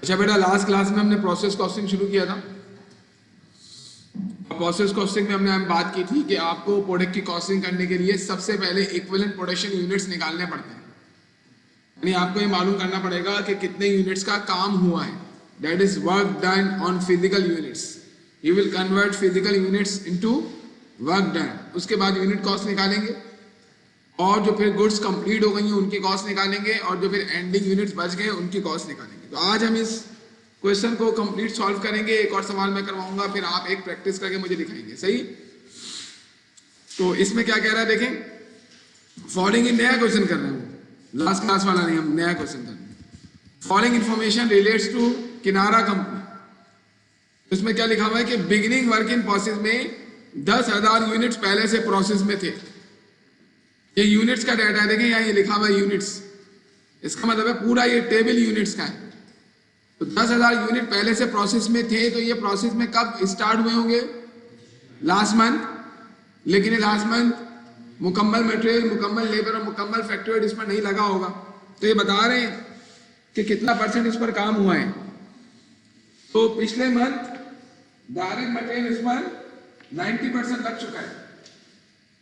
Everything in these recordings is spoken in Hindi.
अच्छा बेटा, लास्ट क्लास में हमने प्रोसेस कॉस्टिंग शुरू किया था। प्रोसेस कॉस्टिंग में हमने बात की थी कि आपको प्रोडक्ट की कॉस्टिंग करने के लिए सबसे पहले इक्विवेलेंट प्रोडक्शन यूनिट्स निकालने पड़ते हैं। यानी आपको ये मालूम करना पड़ेगा कि कितने यूनिट्स का काम हुआ है, that is work done on physical units. You will convert physical units into work done. उसके बाद यूनिट कॉस्ट निकालेंगे, और जो फिर गुड्स कंप्लीट हो गई हैं उनकी कॉस्ट निकालेंगे, और जो फिर एंडिंग यूनिट्स बच गए उनकी कॉस्ट निकालेंगे। तो आज हम इस क्वेश्चन को कंप्लीट सॉल्व करेंगे। एक और सवाल मैं करवाऊंगा, फिर आप एक प्रैक्टिस करके मुझे दिखाएंगे, सही? तो इसमें क्या कह रहा है देखें। फॉलोइंग इन नया क्वेश्चन कर रहे हैं, लास्ट क्लास वाला नहीं, हम नया क्वेश्चन कर रहे हैं। फॉलोइंग इंफॉर्मेशन रिलेट्स टू किनारा कंपनी। इसमें क्या लिखा हुआ है कि बिगिनिंग वर्क इन प्रोसेस में 10,000 यूनिट्स पहले से प्रोसेस में थे। ये यूनिट्स का डाटा है, देखें यहाँ ये लिखा हुआ है यूनिट्स। इसका मतलब है पूरा ये टेबल यूनिट्स का है। तो 10,000 यूनिट पहले से प्रोसेस में थे। तो ये प्रोसेस में कब स्टार्ट हुए होंगे? Last month. लेकिन लास्ट मंथ मुकम्मल मटेरियल, मुकम्मल लेबर और मुकम्मल फैक्ट्री इस पर नहीं लगा होगा। तो ये बता रहे हैं कि कितना परसेंट इस पर काम हुआ है। तो पिछले मंथ डायरेक्ट मटेरियल इस पर 90% लग चुका है।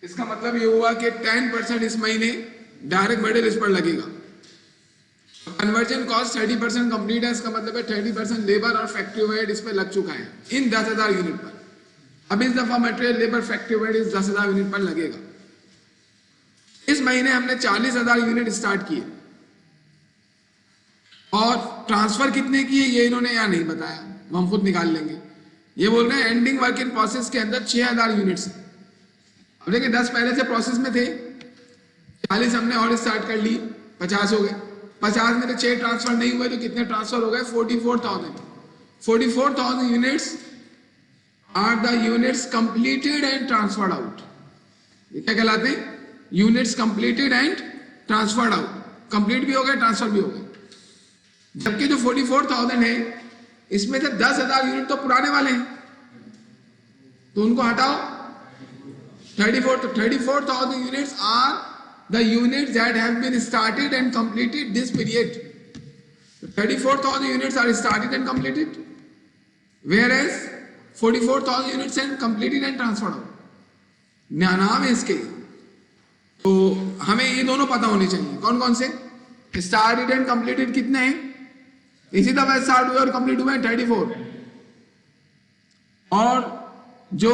इसका मतलब ये हुआ कि 10% इस महीने डायरेक्ट मटेरियल इस पर लगेगा। कन्वर्जन कॉस्ट 30% कंप्लीट है। इसका मतलब है 30% लेबर और फैक्ट्री ओवरहेड इस पर लग चुका है इन 10,000 यूनिट पर। अब इस दफा मटेरियल, लेबर, फैक्ट्री ओवरहेड इस 10,000 यूनिट पर लगेगा। इस महीने हमने 40,000 यूनिट स्टार्ट किए, और ट्रांसफर कितने किए ये इन्होंने यहाँ नहीं बताया, हम खुद निकाल लेंगे। ये बोल रहे हैं एंडिंग वर्क इन प्रोसेस के अंदर 6,000 यूनिट्स। अब देखिए 10 पहले से प्रोसेस में थे, 40 हमने और स्टार्ट कर ली, 50 हो गए। 50 में तो 6 ट्रांसफर नहीं हुए, तो कितने ट्रांसफर हो गए? 44,000। 44,000 units are the units completed and transferred out. ये क्या कहलाते हैं? Units completed and transferred out. Complete भी हो गए, ट्रांसफर भी हो गए। जबकि जो 44,000 है, इसमें से 10,000 यूनिट तो पुराने वाले हैं, तो उनको हटाओ। 34,000 units are the units that have been started and completed this period. 34,000 units are started and completed, whereas 44,000 units are completed and transferred out. नाम है इसके। तो हमें ये दोनों पता होने चाहिए, कौन कौन से। स्टार्टेड एंड कंप्लीटेड कितने हैं? इसी दफा स्टार्ट हुए और कंप्लीट हुए 34, और जो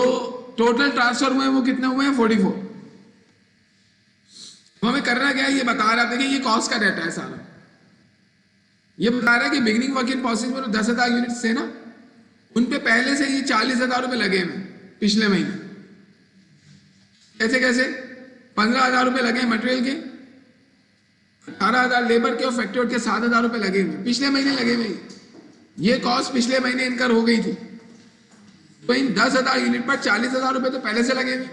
टोटल ट्रांसफर हुए वो कितने हुए हैं? 44। तो हमें करना क्या है, ये बता रहा था कि ये कॉस्ट का डाटा है सारा। ये बता रहा है कि बिगिनिंग वर्क इन प्रोसेस में 10,000 यूनिट्स थे ना, उन पे पहले से ये 40,000 रुपए लगे हुए पिछले महीने। कैसे कैसे? 15,000 रुपए लगे मटेरियल के, 18,000 लेबर के, और फैक्ट्री के 7,000 रुपए लगे हुए पिछले महीने लगे हुए। ये कॉस्ट पिछले महीने इनकर हो गई थी। तो इन 10,000 यूनिट पर 40,000 रुपए तो पहले से लगे हुए।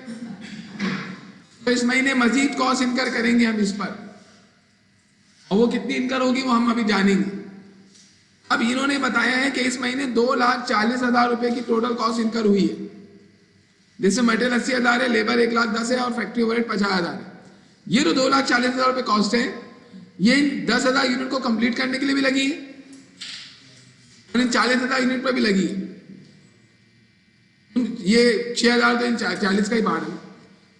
तो इस महीने मजीद कॉस्ट इनकर करेंगे हम इस पर, और वो कितनी इनकर होगी वो हम अभी जानेंगे। अब इन्होंने बताया है कि इस महीने 2,40,000 रुपए की टोटल कॉस्ट इनकर हुई है, जिससे मटेरियल 80,000 है, लेबर 1,10,000 है, और फैक्ट्री ओवरहेड 50,000 है। ये जो 2,40,000 रुपए कॉस्ट है, ये 10,000 यूनिट को कंप्लीट करने के लिए भी लगी है, और इन 40,000 यूनिट पर भी लगी है। ये 6,000 तो इन 40 का ही बाहर है।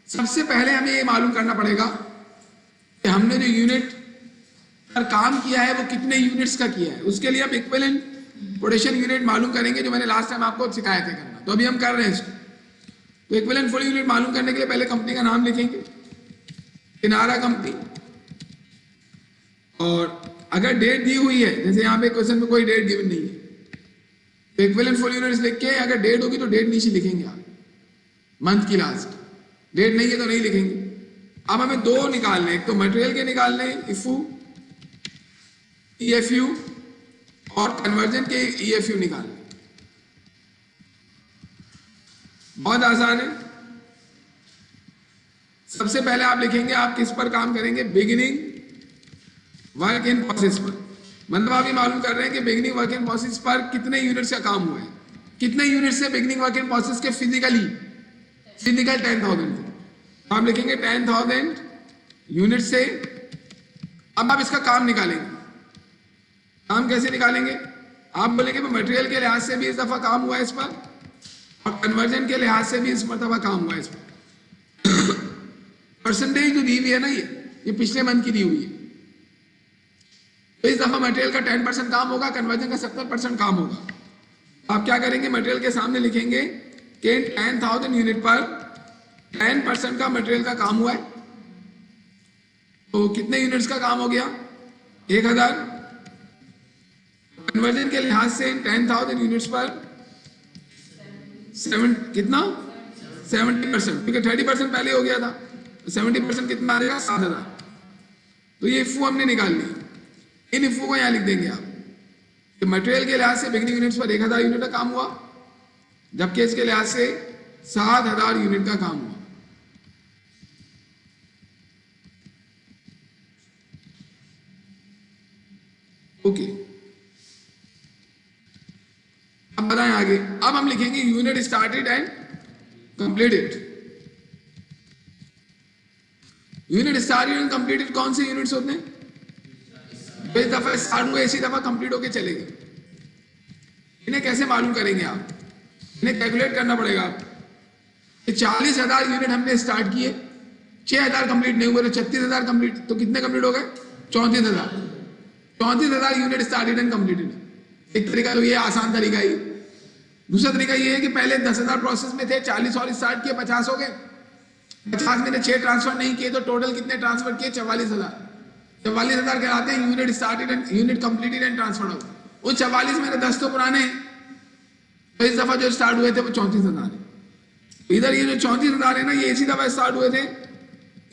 सबसे पहले हमें ये मालूम करना पड़ेगा कि हमने जो यूनिट पर काम किया है वो कितने यूनिट्स का किया है। उसके लिए हम इक्विवेलेंट प्रोडक्शन यूनिट मालूम करेंगे, जो मैंने लास्ट टाइम आपको सिखाया था करना। तो अभी हम कर रहे हैं इसको। तो इक्विवेलेंट फुल यूनिट मालूम करने के लिए पहले कंपनी का नाम लिखेंगे, किनारा कंपनी। और अगर डेट दी हुई है, जैसे यहाँ पे क्वेश्चन में कोई डेट गिवन नहीं है, तो इक्विवेलेंट फुल यूनिट्स लिख के अगर डेट होगी तो डेट नीचे लिखेंगे आप, मंथ की लास्ट। डेट नहीं है तो नहीं लिखेंगे। अब हमें दो निकालने, एक तो मटेरियल के निकालने इफू EFU, और कन्वर्जन के EFU निकालने। बहुत आसान है। सबसे पहले आप लिखेंगे आप किस पर काम करेंगे? बिगिनिंग वर्क इन प्रोसेस पर। मतलब आप ये मालूम कर रहे हैं कि बिगिनिंग वर्क इन प्रोसेस पर कितने यूनिट्स का काम हुआ है। कितने यूनिट्स से बिगिनिंग वर्क इन प्रोसेस के फिजिकल 10,000 थे। आप लिखेंगे 10,000 यूनिट से। अब आप इसका काम निकालेंगे। काम कैसे निकालेंगे? आप बोलेंगे मटेरियल के लिहाज से भी इस दफा काम हुआ है इस पर, और कन्वर्जन के लिहाज से भी इस मरतबा काम हुआ है इस पर। परसेंटेज जो दी हुई है ना, ये पिछले मंथ की दी हुई है। तो इस दफा मटेरियल का 10% काम होगा, कन्वर्जन का 70% काम होगा। आप क्या करेंगे, मटेरियल के सामने लिखेंगे कि 10,000 यूनिट पर 10% का मटेरियल का काम हुआ है, तो कितने यूनिट्स का काम हो गया, 1000। कन्वर्जन के लिहाज से 10,000 यूनिट्स पर कितना 70%, क्योंकि 30% पहले हो गया था, तो 70% कितना आ जाएगा 7,000। तो ये इफू हमने निकाल ली। इन इफू को यहाँ लिख देंगे आप कि मटेरियल के लिहाज से बिगनिंग यूनिट्स पर 1000 यूनिट का काम हुआ, जबकि इसके लिहाज से 7,000 यूनिट का काम हुआ। ओके, अब बताएं आगे। अब हम लिखेंगे unit started and completed. Unit started and completed कौन से यूनिट्स होते हैं? इस दफा स्टार्ट हुए इसी दफा कंप्लीट होके चलेंगे। इन्हें कैसे मालूम करेंगे आप? इन्हें कैलकुलेट करना पड़ेगा आपको। 40,000 यूनिट हमने स्टार्ट किए, 6,000 कंप्लीट नहीं हुए, तो 36,000 कंप्लीट, तो कितने कंप्लीट हो गए? 34,000। 34,000 यूनिट स्टार्टेड एंड कंप्लीटेड। एक तरीका तो ये आसान तरीका ही। दूसरा तरीका ये है कि पहले 10,000 प्रोसेस में थे, 40 और स्टार्ट किए, 50 हो गए। 50 में 6 ट्रांसफर नहीं किए, तो टोटल कितने ट्रांसफर किए? 44,000। 44,000 कहलाते हैं unit started and unit completed and transferred out. वो 44 में 10 तो पुराने, तो इस दफा जो स्टार्ट हुए थे वो 34,000 है। इधर ये जो 34,000 है ना, ये इसी दफा स्टार्ट हुए थे,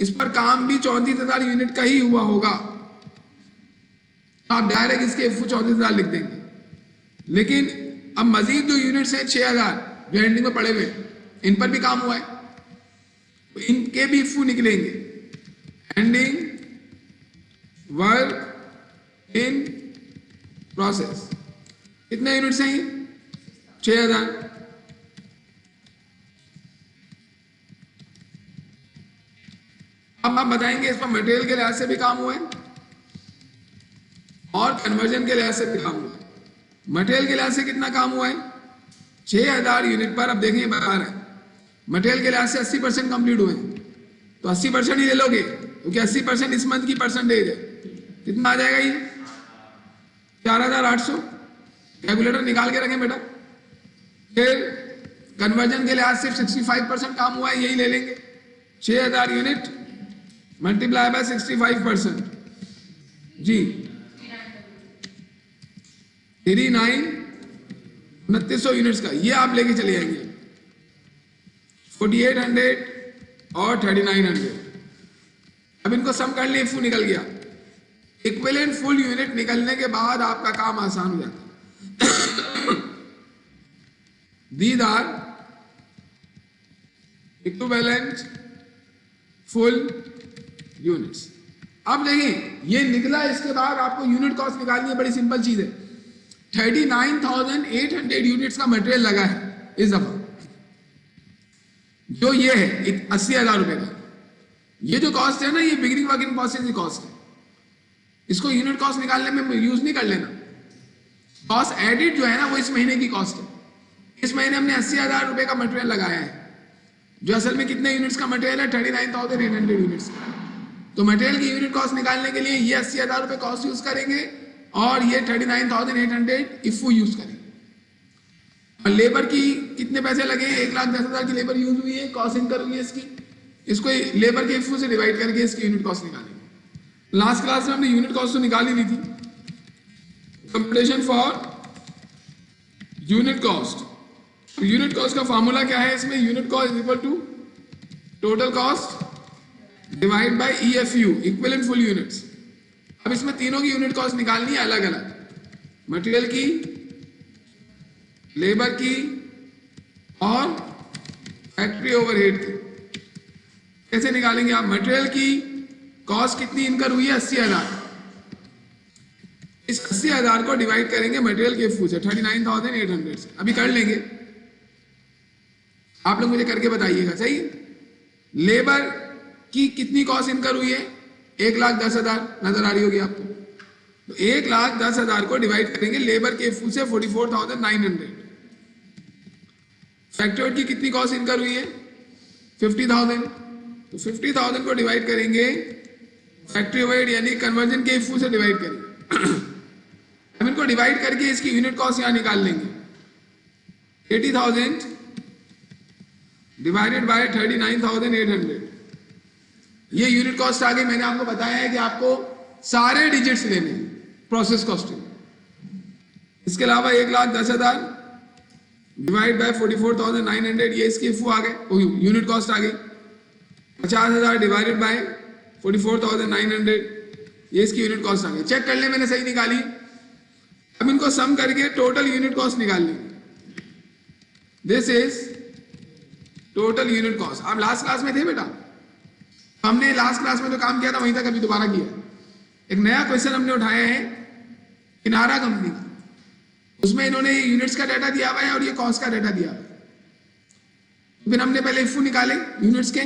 इस पर काम भी 34,000 यूनिट का ही हुआ होगा। आप डायरेक्ट इसके 34,000 लिख देंगे। लेकिन अब मजीद जो यूनिट्स हैं 6,000 जो एंडिंग में पड़े हुए, इन पर भी काम हुआ है, तो इनके भी फू निकलेंगे। एंडिंग वर्क इन प्रोसेस कितने यूनिट्स हैं? 6,000। अब आप बताएंगे इस पर मटेरियल के लिहाज से भी काम हुआ है और कन्वर्जन के लिहाज से भी काम हुआ है। मटेरियल के लिहाज से कितना काम हुआ है? 6,000 यूनिट पर। अब देखें बता रहे हैं, मटेरियल के लिहाज से 80% कंप्लीट हुए हैं, तो 80% ही ले लोगे, क्योंकि 80% इस मंथ की परसेंटेज है। कितना आ जाएगा ये? 4,800। कैलकुलेटर निकाल के रखें बेटा। फिर कन्वर्जन के लिहाज से 65% काम हुआ है, यही ले लेंगे। 6,000 यूनिट मल्टीप्लाई बाय 65% जी 39,2900 यूनिट्स का ये आप लेके चले जाएंगे। 4,800 और 3,900। अब इनको सम कर लिए, फुल निकल गया। इक्विवेलेंट फुल यूनिट निकलने के बाद आपका काम आसान हो जाता है। These are equivalent full units. अब देखिए ये निकला, इसके बाद आपको यूनिट कॉस्ट निकालनी है। बड़ी सिंपल चीज है। 39,800 यूनिट्स का मटेरियल लगा है इस दफा, जो ये है 80,000 रुपए का। ये जो कॉस्ट है ना, ये बिगिनिंग वर्क इन प्रोसेस की कॉस्ट है। इसको यूनिट कॉस्ट निकालने में यूज नहीं कर लेना। कॉस्ट एडिट जो है ना, वो इस महीने की कॉस्ट है। इस महीने हमने 80,000 रुपए का मटेरियल लगाया है, जो असल में कितने यूनिट्स का मटेरियल है? 39,800 यूनिट्स का। तो मटेरियल की यूनिट कॉस्ट निकालने के लिए ये 80,000 रुपए कॉस्ट यूज करेंगे और ये 39,800 इफू यूज करेंगे। और लेबर की कितने पैसे लगे? 1,10,000 की लेबर यूज हुई है, कॉस्ट इनकर हुई है इसकी। इसको लेबर के इफू से डिवाइड करके इसकी यूनिट कॉस्ट निकालेंगे। लास्ट क्लास में हमने यूनिट कॉस्ट तो निकाली ली थी। Computation for unit cost. Unit cost का फॉर्मूला क्या है? इसमें unit cost equal to total cost divide by EFU, equivalent full units. अब इसमें तीनों की यूनिट कॉस्ट निकालनी है अलग अलग, मटेरियल की, लेबर की और फैक्ट्री ओवरहेड की। कैसे निकालेंगे आप? मटेरियल की कॉस्ट कितनी इनकर हुई है? 80,000। इस 80,000 को डिवाइड करेंगे मटेरियल के फू से 39,800 से। अभी कर लेंगे, आप लोग मुझे करके बताइएगा। सही। लेबर की कितनी कॉस्ट इनकर हुई है? 1,10,000 नजर आ रही होगी आपको। तो 1,10,000 को डिवाइड करेंगे लेबर के एफयू से 44,900। फैक्ट्री की कितनी कॉस्ट इनकर हुई है? 50,000। तो 50,000 को डिवाइड करेंगे फैक्ट्री ओवरहेड यानी कन्वर्जन के एफयू से डिवाइड करेंगे। हम इनको डिवाइड करके इसकी यूनिट कॉस्ट यहां निकाल लेंगे। 80,000 डिवाइडेड बाय 39,800, ये यूनिट कॉस्ट आ गई। मैंने आपको बताया है कि आपको सारे डिजिट्स लेने हैं प्रोसेस कॉस्टिंग। इसके अलावा 1,10,000 डिवाइड बाय 44,900, ये इसकी एफयू आ गए, यूनिट कॉस्ट आ गई। 50,000 डिवाइडेड बाय 44,900, ये इसकी यूनिट कॉस्ट आ गई। चेक कर ले मैंने सही निकाली। अब इनको सम करके टोटल यूनिट कॉस्ट निकाल लेंगे। This is total unit cost. आप लास्ट क्लास में थे बेटा? हमने लास्ट क्लास में जो काम किया था वहीं तक अभी दोबारा किया। एक नया क्वेश्चन हमने उठाया है किनारा कंपनी का, उसमें इन्होंने यूनिट्स का डाटा दिया हुआ है और ये कॉस्ट का डाटा दिया हुआ है। फिर हमने पहले एफयू निकाले यूनिट्स के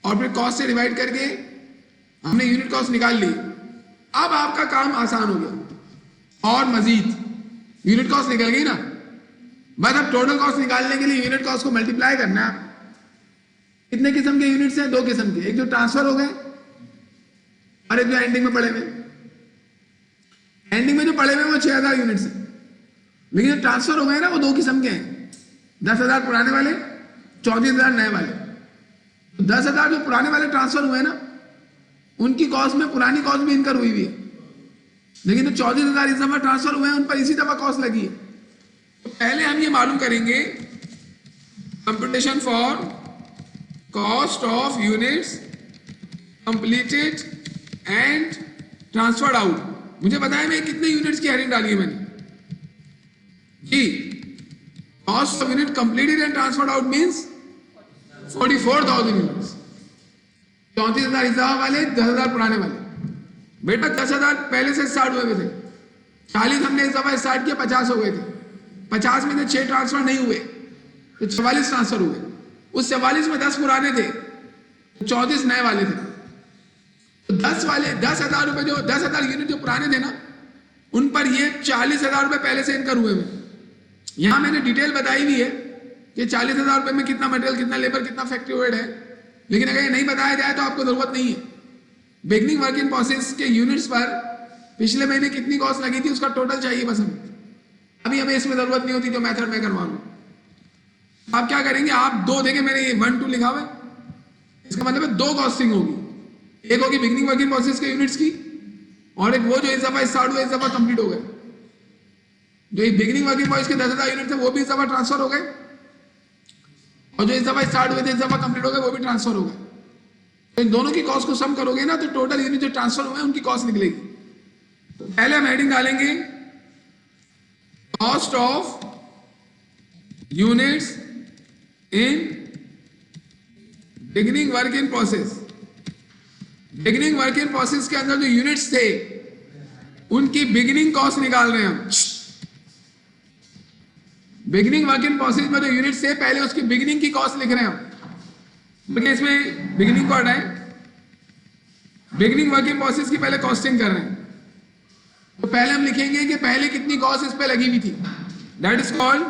और फिर कॉस्ट से डिवाइड करके हमने यूनिट कॉस्ट निकाल ली। अब आपका काम आसान हो गया और मजीद यूनिट कॉस्ट निकल गई ना, बस अब टोटल कॉस्ट निकालने के लिए यूनिट कॉस्ट को मल्टीप्लाई करना है। कितने किस्म के यूनिट्स हैं? 2 किस्म के, एक जो ट्रांसफर हो गए और एक जो एंडिंग में पड़े हुए। एंडिंग में जो पड़े हुए वो 6,000 यूनिट्स हैं, लेकिन जो ट्रांसफर हो गए ना वो 2 किस्म के हैं। 10,000 पुराने वाले, 34,000 नए वाले। तो 10,000 जो पुराने वाले ट्रांसफर हुए ना, उनकी कॉस्ट में पुरानी कॉस्ट भी इनकर हुई है, लेकिन जो 34,000 इस दफा ट्रांसफर हुए हैं उन पर इसी दफा कॉस्ट लगी है। तो पहले हम ये मालूम करेंगे computation for cost of units completed and transferred out. मुझे बताया मैं कितने यूनिट्स की हेडिंग डाली है मैंने जी। Cost of unit completed and transferred out means 44,000 units. 34,000 इस दफा वाले, 10,000 पुराने वाले। बेटा 10,000 पहले से स्टार्ट हुए थे, 40 हमने इस दफा स्टार्ट किया, 50 हो गए थे। 50 में से 6 ट्रांसफर नहीं हुए तो 44 ट्रांसफर हुए। उस 44 में 10 पुराने थे तो 34 नए वाले थे। तो 10,000 रुपए जो 10,000 यूनिट जो पुराने थे ना, उन पर ये 40,000 रुपए पहले से इनकर हुए हैं। यहां मैंने डिटेल बताई हुई है कि 40,000 रुपए में कितना मटेरियल, कितना लेबर, कितना फैक्ट्री ओवरहेड है, लेकिन अगर ये नहीं बताया जाए तो आपको जरूरत नहीं है। बिगनिंग वर्क इन प्रोसेस के यूनिट्स पर पिछले महीने कितनी कॉस्ट लगी थी उसका टोटल चाहिए बस हमें। अभी हमें इसमें जरूरत नहीं होती जो मेथड में करवा लूं। आप क्या करेंगे, आप 2 देंगे, मैंने 1, 2 लिखा हुआ है, इसका मतलब है 2 कॉस्टिंग होगी। एक होगी बिगनिंग वर्क इन प्रोसेस के यूनिट्स की और एक वो जो इस दफा स्टार्ट हुआ, इस दफा कंप्लीट हो गए। जो बिगनिंग वर्क इन प्रोसेस के 10,000 यूनिट थे वो भी इस दफा ट्रांसफर हो गए और जो इस दफा स्टार्ट हुए थे इस दफा कंप्लीट हो गए वो भी ट्रांसफर हो गए। तो इन दोनों की कॉस्ट को सम करोगे ना तो टोटल यूनिट जो ट्रांसफर हुए उनकी कॉस्ट निकलेगी। तो पहले हम हेडिंग डालेंगे cost of units in beginning work in process. Beginning work in process के अंदर जो यूनिट्स थे उनकी बिगनिंग कॉस्ट निकाल रहे हैं हम। बिगनिंग वर्क इन प्रोसेस में जो यूनिट्स थे पहले उसकी बिगनिंग की कॉस्ट लिख रहे हैं हम। इसमें बिगनिंग को हटाएं, बिगनिंग वर्क इन प्रोसेस की पहले कॉस्टिंग कर रहे हैं। तो पहले हम लिखेंगे कि पहले कितनी कॉस्ट इस पे लगी हुई थी, that is called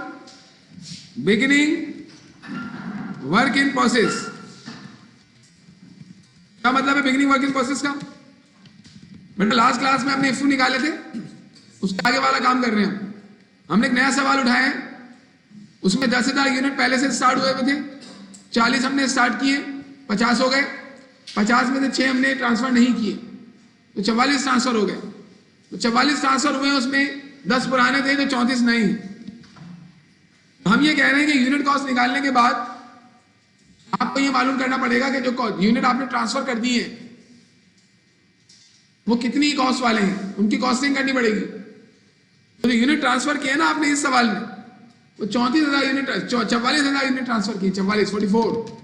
beginning work in process. क्या मतलब है बिगनिंग वर्क इन प्रोसेस का? बेटा लास्ट क्लास में हमने एफयू निकाले थे, उसके आगे वाला काम कर रहे हैं। हमने एक नया सवाल उठाया है, उसमें 10,000 यूनिट पहले से स्टार्ट हुए थे, 40 हमने स्टार्ट किए, 50 हो गए। 50 में से 6 हमने ट्रांसफर नहीं किए तो 44 ट्रांसफर हो गए। तो 44 ट्रांसफर हुए, उसमें 10 पुराने थे तो 34 नए हैं। हम ये कह रहे हैं कि यूनिट कॉस्ट निकालने के बाद आपको ये मालूम करना पड़ेगा कि जो यूनिट आपने ट्रांसफर कर दी है वो कितनी कॉस्ट वाले हैं, उनकी कॉस्टिंग करनी पड़ेगी। तो जो यूनिट ट्रांसफर किए ना आपने इस सवाल में वो 44,000 यूनिट 44,000 यूनिट ट्रांसफर किए, 44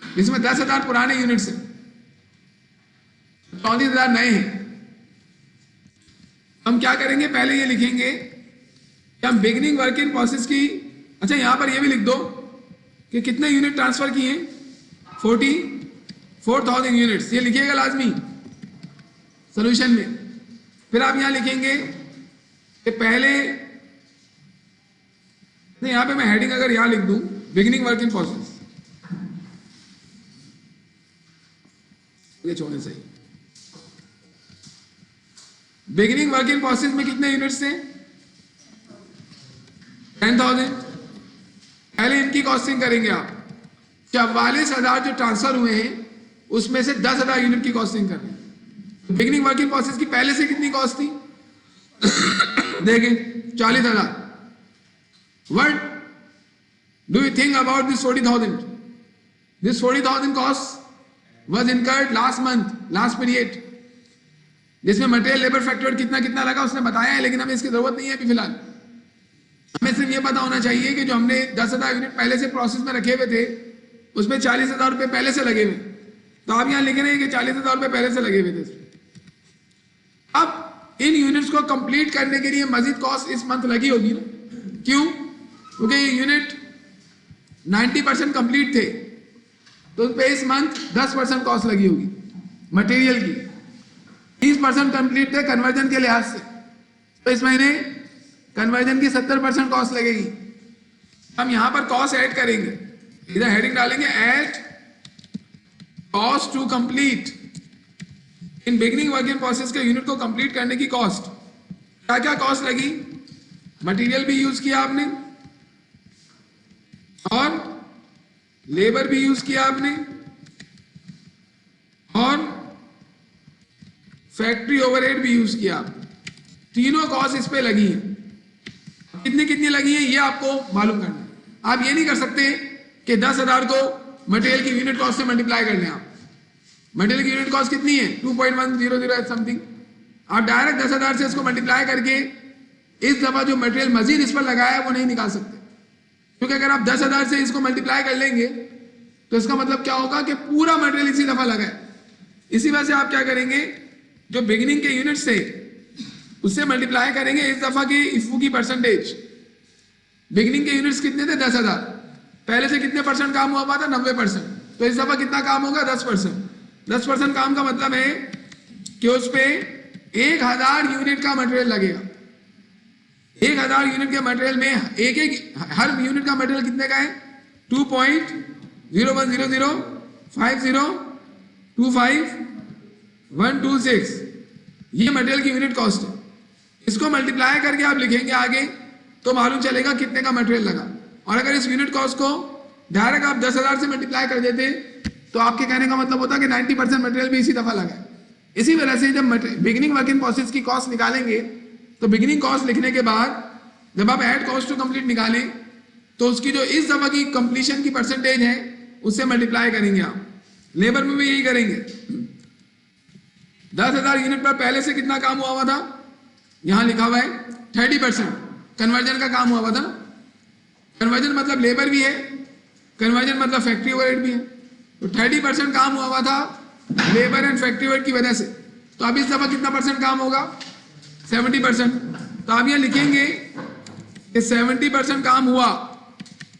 जिसमें 10,000 पुराने यूनिट्स हैं, 34,000 नए हैं। हम क्या करेंगे, पहले ये लिखेंगे कि हम बिगनिंग वर्क इन प्रोसेस की, अच्छा यहां पर ये भी लिख दो कि कितने यूनिट ट्रांसफर किए, 44,000 यूनिट्स, ये लिखिएगा लाजमी सॉल्यूशन में। फिर आप यहां लिखेंगे कि पहले नहीं, यहां पे मैं हेडिंग अगर यहां लिख दूं बिगिनिंग वर्क इन प्रोसेस, ये छोड़ने सही। बिगिनिंग वर्क इन प्रोसेस में कितने यूनिट्स थे? 10,000। पहले इनकी कॉस्टिंग करेंगे आप। 44,000 जो ट्रांसफर हुए हैं उसमें से 10,000 यूनिट की कॉस्टिंग कर रहे हैं। बिगिनिंग वर्क इन प्रोसेस की पहले से कितनी कॉस्ट थी? देखें 40,000। What do you think about this 40,000? This 40,000 cost was incurred last month, last period, जिसमें मटेरियल लेबर फैक्टर कितना कितना लगा उसने बताया है, लेकिन हमें इसकी जरूरत नहीं है अभी फिलहाल। हमें सिर्फ ये पता होना चाहिए कि जो हमने 10,000 यूनिट पहले से प्रोसेस में रखे हुए थे उसमें 40,000 रुपए पहले से लगे हुए। तो आप यहां लिख रहे हैं कि 40,000 रुपए पहले से लगे हुए थे। अब इन यूनिट्स को कंप्लीट करने के लिए मजीद कॉस्ट इस मंथ लगी होगी ना? क्यों? क्योंकि ये यूनिट 90% कंप्लीट थे, तो उस पे इस मंथ 10% कॉस्ट लगी होगी मटेरियल की। 30% कंप्लीट थे कन्वर्जन के लिहाज से, तो इस महीने कन्वर्जन की 70% कॉस्ट लगेगी। हम यहां पर कॉस्ट ऐड करेंगे, इधर हेडिंग डालेंगे add cost to complete in beginning work in process के यूनिट को कंप्लीट करने की कॉस्ट। क्या क्या कॉस्ट लगी? मटेरियल भी यूज किया आपने और लेबर भी यूज किया आपने और फैक्ट्री ओवरहेड भी यूज किया आपने। तीनों कॉस्ट इस पे लगी है। कितनी कितनी लगी है ये आपको मालूम करना है। आप ये नहीं कर सकते कि 10,000 को मटेरियल की यूनिट कॉस्ट से मल्टीप्लाई कर लें। आप मटेरियल की यूनिट कॉस्ट कितनी है? 2.100 समथिंग। आप डायरेक्ट 10,000 से इसको मल्टीप्लाई करके इस दफा जो मटेरियल मजीद इस पर लगाया है वो नहीं निकाल सकते, क्योंकि अगर आप 10,000 से इसको मल्टीप्लाई कर लेंगे तो इसका मतलब क्या होगा कि पूरा मटेरियल इसी दफा लगा है। इसी वजह से आप क्या करेंगे, जो बिगिनिंग के यूनिट से उससे मल्टीप्लाई करेंगे इस दफा की इफू की परसेंटेज। बिगिनिंग के यूनिट्स कितने थे? 10,000। पहले से कितने परसेंट काम हुआ था? 90%। तो इस दफा कितना काम होगा? 10%। 10% काम का मतलब है कि उस पे 1,000 यूनिट का मटेरियल लगेगा। 1,000 यूनिट के मटेरियल में एक एक हर यूनिट का मटेरियल कितने का है? 2.010050252126 ये मटेरियल की यूनिट कॉस्ट है। इसको मल्टीप्लाई करके आप लिखेंगे आगे तो मालूम चलेगा कितने का मटेरियल लगा। और अगर इस यूनिट कॉस्ट को डायरेक्ट आप 10,000 से मल्टीप्लाई कर देते तो आपके कहने का मतलब होता कि 90% मटेरियल भी इसी दफा लगा है। इसी वजह से जब बिगिनिंग वर्क इन प्रोसेस की कॉस्ट निकालेंगे तो बिगिनिंग कॉस्ट लिखने के बाद जब आप ऐड कॉस्ट टू कंप्लीट निकालें तो उसकी जो इस दफा की कंप्लीशन की परसेंटेज है उससे मल्टीप्लाई करेंगे आप। लेबर में भी यही करेंगे। 10,000 यूनिट पर पहले से कितना काम हुआ था? यहां लिखा हुआ है 30% कन्वर्जन का काम हुआ था। कन्वर्जन मतलब लेबर भी है, कन्वर्जन मतलब फैक्ट्री ओवरहेड भी है। तो 30% काम हुआ था लेबर एंड फैक्ट्री ओवरहेड की वजह से। तो अब इस दफा कितना परसेंट काम होगा? 70%। तो आप यहां लिखेंगे कि 70% काम हुआ।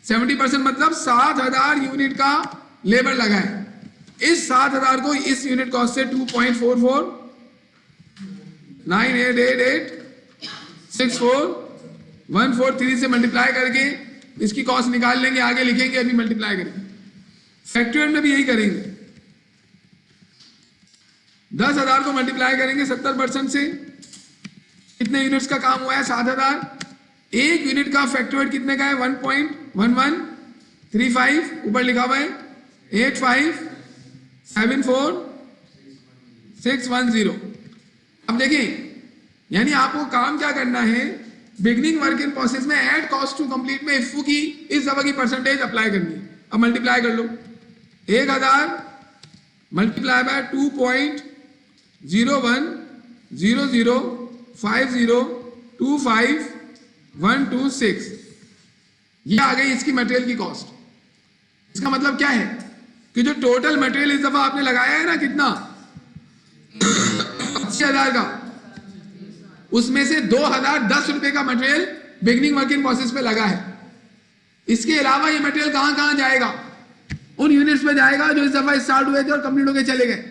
70% मतलब 7,000 यूनिट का लेबर लगा है। इस 7,000 को इस यूनिट कॉस्ट से 2.449888641443 से मल्टीप्लाई करके इसकी कॉस्ट निकाल लेंगे। आगे लिखेंगे, अभी मल्टीप्लाई करेंगे। फैक्ट्री में भी यही करेंगे। 10,000 को मल्टीप्लाई करेंगे 70% से। कितने यूनिट्स का काम हुआ है? 7,000। एक यूनिट का फैक्टर कितने का है? 1.1135। ऊपर लिखा हुआ है 8574610। अब देखें, यानी आपको काम क्या करना है, बिगिनिंग वर्क इन प्रोसेस में ऐड कॉस्ट टू कंप्लीट में इफू की इस दफा की परसेंटेज अप्लाई करनी है। अब मल्टीप्लाई कर लो। 1,000 मल्टीप्लाई बाय 2.0050252126 ये आ गई इसकी मटेरियल की कॉस्ट। इसका मतलब क्या है कि जो टोटल मटेरियल इस दफा आपने लगाया है ना, कितना 80,000 का, उसमें से 2,010 रुपए का material beginning work in process पे लगा है। इसके अलावा ये मटेरियल कहां कहां जाएगा? उन यूनिट्स पे जाएगा जो इस दफा स्टार्ट हुए थे और कंप्लीट होकर चले गए।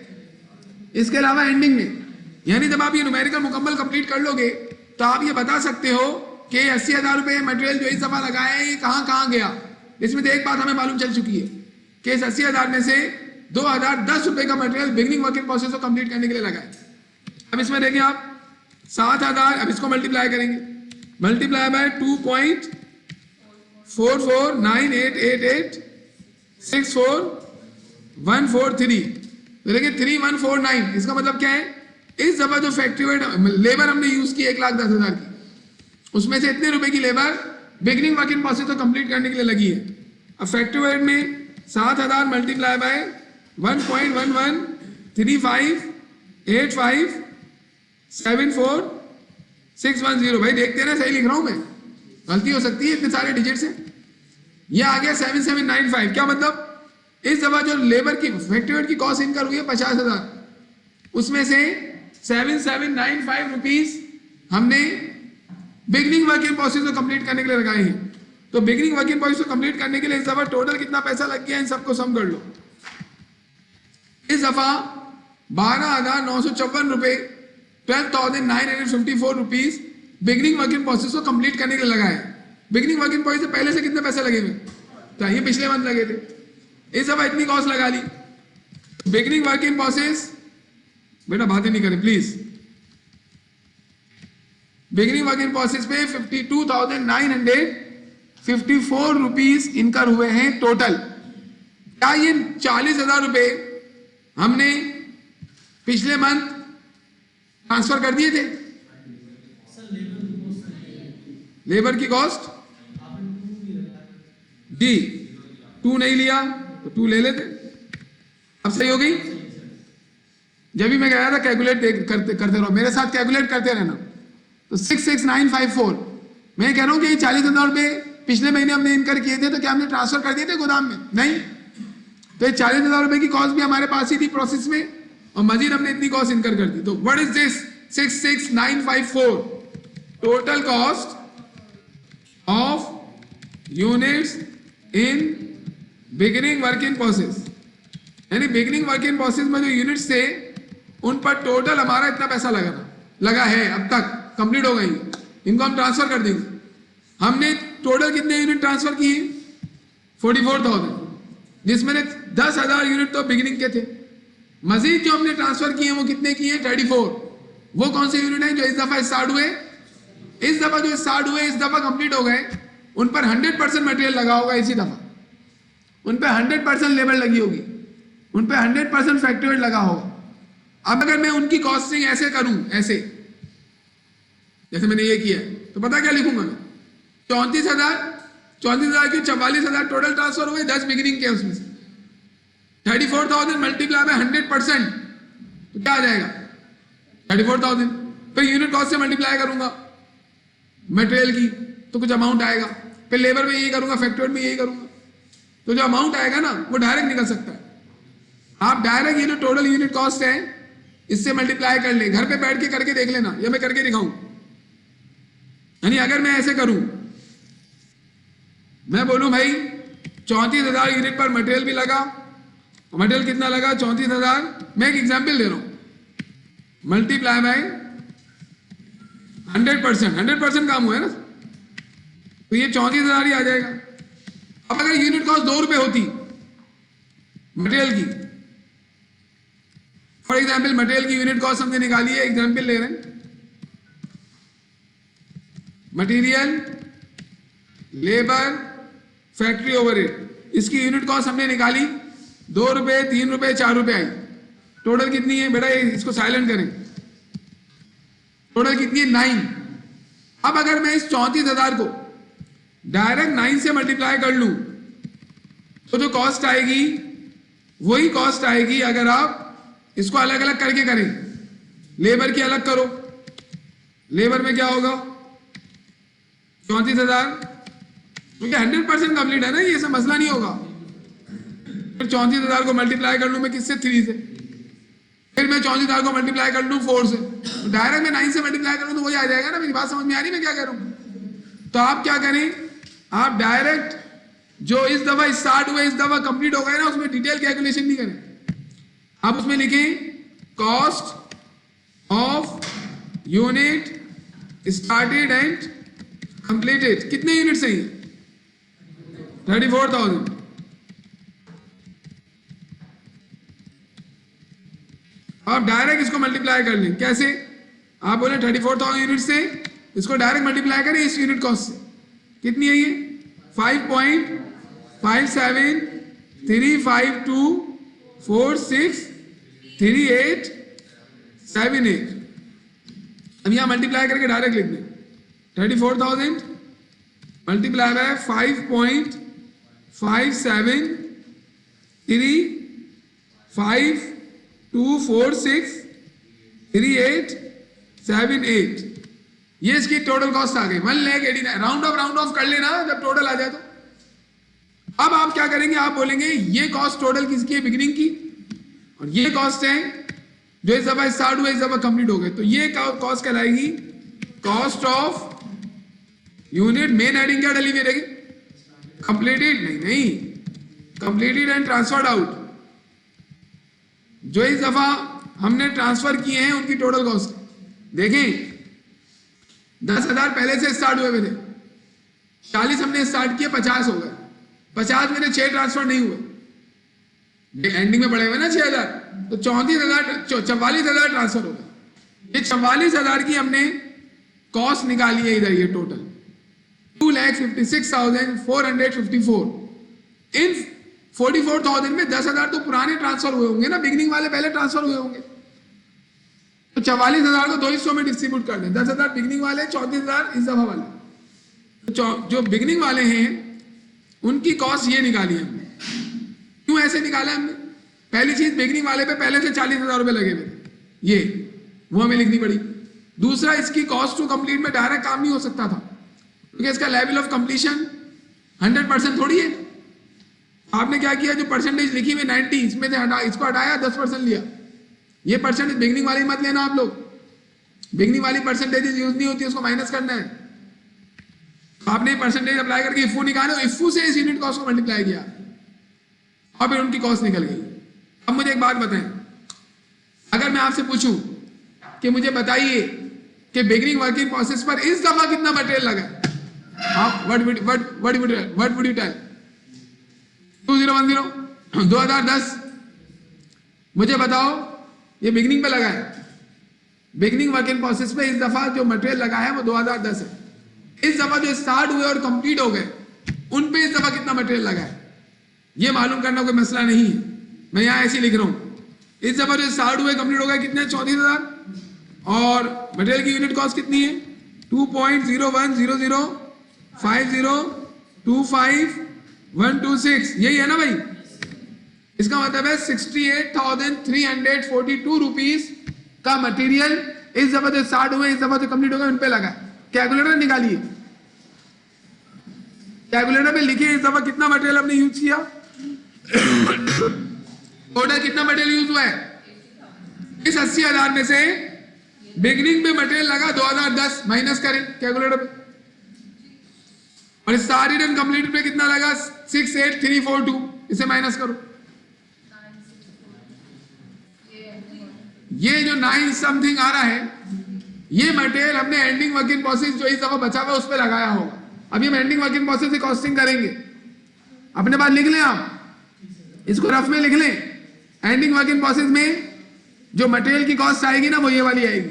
इसके अलावा एंडिंग में यानी जब आप ये न्यूमेरिकल मुकम्मल कंप्लीट कर लोगे तो आप ये बता सकते हो कि 80,000 रुपये मटेरियल जो इस दफा लगाए हैं ये कहाँ कहाँ गया। इसमें तो एक बात हमें मालूम चल चुकी है कि इस 80,000 में से 2,010 रुपये का material beginning work in process को कंप्लीट करने के लिए लगाए। अब इसमें देखिए आप 7,000, अब इसको मल्टीप्लाई करेंगे, मल्टीप्लाई बाय 2.44988864,143, तो देखिए 3,149। इसका मतलब क्या है, इस दफा जो फैक्ट्री लेबर हमने यूज की 1,10,000 की, उसमें से इतने रुपए की labour beginning work in process को कंप्लीट करने के लिए लगी है। अब फैक्ट्री वेट में 7,000 मल्टीप्लाई बाय 1.11358574,610। भाई देखते ना, सही लिख रहा हूं मैं, गलती हो सकती है, इतने सारे डिजिट से। यह आ गया 7795। क्या मतलब, इस दफा जो लेबर की फैक्ट्री वेट की कॉस्ट इनकर हुई है 50,000, उसमें से 7795 रुपीज हमने बिगनिंग वर्क इन प्रोसेस को कंप्लीट करने के लिए लगाए हैं। तो बिगनिंग वर्क इन प्रोसेस को कंप्लीट करने के लिए इस दफा टोटल कितना पैसा लग गया, इन सबको सम कर लो। इस दफा 12,954 रुपए, 12,954 rupees beginning work in process को कंप्लीट करने के लिए लगाए। बिगनिंग वर्क इन प्रोसेस से पहले से कितने पैसे लगे हुए, तो ये पिछले मंथ लगे थे, इस दफा इतनी कॉस्ट लगा ली। बिगनिंग वर्क इन प्रोसेस, बेटा बातें नहीं करें please, beginning work in process पे 52,954 रुपीज इनकर हुए हैं टोटल। क्या ये 40,000 रुपए हमने पिछले मंथ ट्रांसफर कर दिए थे? लेबर की कॉस्ट जी 2 नहीं लिया तो 2 ले लेते। अब सही हो गई। जब भी मैं कह रहा था कैलकुलेट करते रहो, मेरे साथ कैलकुलेट करते रहना। तो 66954, मैं कह रहा हूं कि 40,000 रुपए पिछले महीने हमने इनकर किए थे, तो क्या हमने ट्रांसफर कर दिए थे गोदाम में? नहीं। तो 40,000 रुपए की कॉस्ट भी हमारे पास ही थी प्रोसेस में, और मजीद हमने इतनी कॉस्ट इनकर कर दी। तो what is this 66954? Total cost of units in beginning work in process, यानी बिगिनिंग वर्क इन प्रोसेस में जो यूनिट्स थे उन पर टोटल हमारा इतना पैसा लगा है, अब तक कंप्लीट हो गई, इनको हम ट्रांसफर कर देंगे। हमने टोटल कितने यूनिट ट्रांसफर किए? 44,000, जिसमें 10,000 यूनिट तो बिगिनिंग के थे। मजीद जो हमने ट्रांसफर किए वो कितने किए? 34। वो कौन से यूनिट हैं जो इस दफा स्टार्ट हुए? इस दफा जो स्टार्ट हुए, इस दफा कंप्लीट हो गए, उन पर 100% मटेरियल लगा होगा इसी दफा, उन पर 100% लेबर लगी होगी, उन पर 100% फैक्ट्री वेट लगा होगा। अब अगर मैं उनकी कॉस्टिंग ऐसे करूं, ऐसे जैसे मैंने ये किया है, तो पता क्या लिखूंगा मैं? 34,000 की 44,000 टोटल ट्रांसफर हुए, 10 बिगिनिंग के, उसमें से 34,000 मल्टीप्लाई में 100%, तो क्या आ जाएगा? 34,000। फिर यूनिट कॉस्ट से मल्टीप्लाई करूंगा मटेरियल की, तो कुछ अमाउंट आएगा। फिर लेबर में यही करूंगा, फैक्ट्री में यही करूंगा, तो जो अमाउंट आएगा ना वो डायरेक्ट निकल सकता है। आप डायरेक्ट ये जो टोटल यूनिट कॉस्ट है इससे मल्टीप्लाई कर ले, घर पे बैठ के करके देख लेना, या मैं करके दिखाऊं। यानी अगर मैं ऐसे करूं, मैं बोलूं भाई 34,000 यूनिट पर मटेरियल भी लगा, मटेरियल कितना लगा? 34,000। मैं एक एग्जांपल दे रहा हूं, मल्टीप्लाई बाय 100% काम हुआ है ना, तो ये 34,000 ही आ जाएगा। अब अगर यूनिट कॉस्ट 2 रुपए होती मटेरियल की, फॉर एग्जाम्पल मटेरियल की यूनिट कॉस्ट हमने निकाली है, एग्जाम्पल ले रहे हैं, मटेरियल, लेबर, फैक्ट्री ओवरहेड, इसकी यूनिट कॉस्ट हमने निकाली 2 रुपए, 3 रुपए, 4 रुपए आई। टोटल कितनी है बेटा? इसको साइलेंट करें। टोटल कितनी है? 9। अब अगर मैं इस 34,000 को डायरेक्ट 9 से मल्टीप्लाई कर लूं, तो जो कॉस्ट आएगी वही कॉस्ट आएगी अगर आप इसको अलग अलग करके करें। लेबर की अलग करो, लेबर में क्या होगा? 34,000, क्योंकि 100% कंप्लीट है ना, ये सब मसला नहीं होगा। फिर 34,000 को मल्टीप्लाई कर लूं मैं किससे? 3 से। फिर मैं 34,000 को मल्टीप्लाई कर लूं 4 से, तो डायरेक्ट मैं 9 से मल्टीप्लाई करूं तो वही आ जाएगा ना। मेरी बात समझ में आ रही? मैं क्या कह रहा हूं? तो आप क्या करें, आप डायरेक्ट जो इस दफा स्टार्ट हुए, इस दफा कंप्लीट हो गए ना, उसमें डिटेल कैलकुलेशन नहीं करें। आप उसमें लिखें cost of unit started and completed, कितने यूनिट से? 34,000। आप डायरेक्ट इसको मल्टीप्लाई कर लें, कैसे? आप बोले 34,000 यूनिट से, इसको डायरेक्ट मल्टीप्लाई करें इस यूनिट कॉस्ट से। कितनी है ये? 5.57352463878। अब यहां मल्टीप्लाई करके डायरेक्ट लिख दें, 34,000 मल्टीप्लाई बाय 5.57352463878, ये इसकी टोटल कॉस्ट आ गई 1,89,000। राउंड ऑफ कर लेना जब टोटल आ जाए तो। अब आप क्या करेंगे? आप बोलेंगे ये कॉस्ट टोटल किसकी है? बिगिनिंग की, और ये कॉस्ट है जो इस दफा स्टार्ट हुआ, इस दफा कंप्लीट हो गए, तो ये कॉस्ट कहलाएगी cost of unit. Main heading क्या डली हुई रहेगी? कंप्लीटेड नहीं, कंप्लीटेड एंड ट्रांसफर्ड आउट। जो इस दफा हमने ट्रांसफर किए हैं उनकी टोटल कॉस्ट देखें। 10,000 पहले से स्टार्ट हुए थे, 40 हमने स्टार्ट किए, 50 हो गए। 50 में 6 ट्रांसफर नहीं हुए, एंडिंग में पड़े हुए ना 6,000, तो 44,000 ट्रांसफर हो गए। ये 44,000 की हमने कॉस्ट निकाली है इधर, ये टोटल 2,56,454। इन 44,000 में 10,000 तो पुराने ट्रांसफर हुए होंगे ना, बिगिनिंग वाले पहले ट्रांसफर हुए होंगे, तो 44,000 को 2 हिस्सों में डिस्ट्रीब्यूट कर दें। 10,000 बिगिनिंग वाले, 34,000 इस दफा वाले। तो जो बिगिनिंग वाले हैं उनकी कॉस्ट ये निकाली हमने। क्यों ऐसे निकाला हमने? पहली चीज, बिगिनिंग वाले पे पहले से 40,000 रुपए लगे हुए, ये वो हमें लिखनी पड़ी। दूसरा, इसकी कॉस्ट टू कंप्लीट में डायरेक्ट काम नहीं हो सकता था, क्योंकि इसका लेवल ऑफ कंप्लीशन 100% थोड़ी है। आपने क्या किया? जो परसेंटेज लिखी हुई 90, इसमें से इसको हटाया, 10% लिया। ये परसेंटेज बिगिनिंग वाली मत लेना आप लोग, बिगिनिंग वाली परसेंटेज यूज नहीं होती, उसको माइनस करना है। आपने परसेंटेज अप्लाई करके इफू निकाले, इफू से इस यूनिट कॉस्ट को मल्टीप्लाई किया और फिर उनकी कॉस्ट निकल गई। अब मुझे एक बात बताएं, अगर मैं आपसे पूछूं कि मुझे बताइए कि बिगिनिंग वर्किंग प्रोसेस पर इस दफा कितना मटेरियल लगा, आप व्हाट वुड यू टेल? 2010 2010। मुझे बताओ ये बिगिनिंग पे लगा है, बिगिनिंग वर्किंग प्रोसेस पे इस दफा जो मटेरियल लगा है वो 2010 है। इस दफा जो स्टार्ट हुए और कंप्लीट हो गए उन पे इस दफा कितना मटेरियल लगा है, ये मालूम करना कोई मसला नहीं है, मैं यहां ऐसे लिख रहा हूं। इस दफा जो स्टार्ट हुए कंप्लीट हो गए कितने? 34,000। और मटेरियल की यूनिट कॉस्ट कितनी है? 2.010050252126, यही है ना भाई? इसका मतलब है 68,342 रुपीज का मटेरियल इस दफा जो स्टार्ट हुए, इस दफा जो कंप्लीट हो गए उन पे लगा। कैलकुलेटर निकालिए, कैलकुलेटर पे लिखिए इस दफा कितना मटेरियल हमने यूज किया, टोटल कितना मटेरियल यूज हुआ है। इस 80,000 में से बिगिनिंग में मटेरियल लगा 2010, माइनस करें कैलकुलेटर पे, और स्टार्टेड एंड कंप्लीटेड पे कितना लगा? 68,342, इसे माइनस करो। ये जो 9 समथिंग आ रहा है, ये मटेरियल हमने एंडिंग वर्किंग प्रोसेस जो इस दफा बचा हुआ उस पर लगाया होगा। अभी हम एंडिंग वर्किंग प्रोसेस से कॉस्टिंग करेंगे, अपने पास लिख लें, आप इसको रफ में लिख लें। एंडिंग वर्किंग प्रोसेस में जो मटेरियल की कॉस्ट आएगी ना, वो ये वाली आएगी।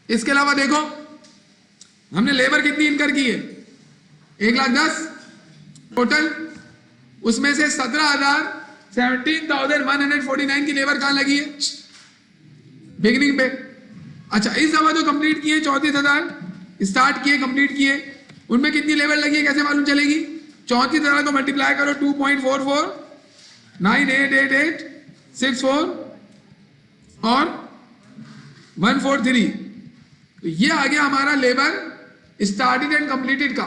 इसके अलावा देखो हमने लेबर कितनी इनकर की है? 1,10,000 टोटल, उसमें से 17,149 की लेबर कहां लगी है? बिगिनिंग पे। अच्छा, इस दफा जो कंप्लीट किए 34,000 स्टार्ट किए, कंप्लीट किए, उनमें कितनी लेबर लगी है कैसे मालूम चलेगी? 34,000 को मल्टीप्लाई करो 2.44988864 और 143, तो ये आ गया हमारा लेबर स्टार्टेड एंड कंप्लीटेड का।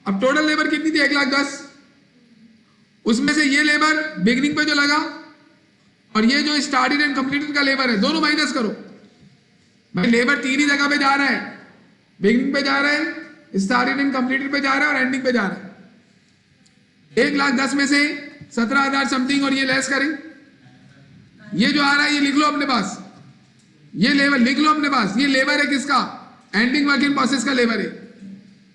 अब टोटल लेबर कितनी थी? 1,10,000। उसमें से ये लेबर बिगिनिंग पे जो लगा और ये जो स्टार्टेड एंड कंप्लीटेड का लेबर है, दोनों माइनस करो। भाई लेबर 3 ही जगह पे जा रहा है, बिगिनिंग पे जा रहा है, स्टार्टेड एंड कंप्लीटेड पे जा रहा है और एंडिंग पे जा रहा है। 1,10,000 में से 17,000 समथिंग और ये लेस करें, ये जो आ रहा है ये लिख लो अपने पास, ये लेबर लिख लो अपने पास, ये लेबर है किसका, एंडिंग वर्क इन प्रोसेस का लेबर है।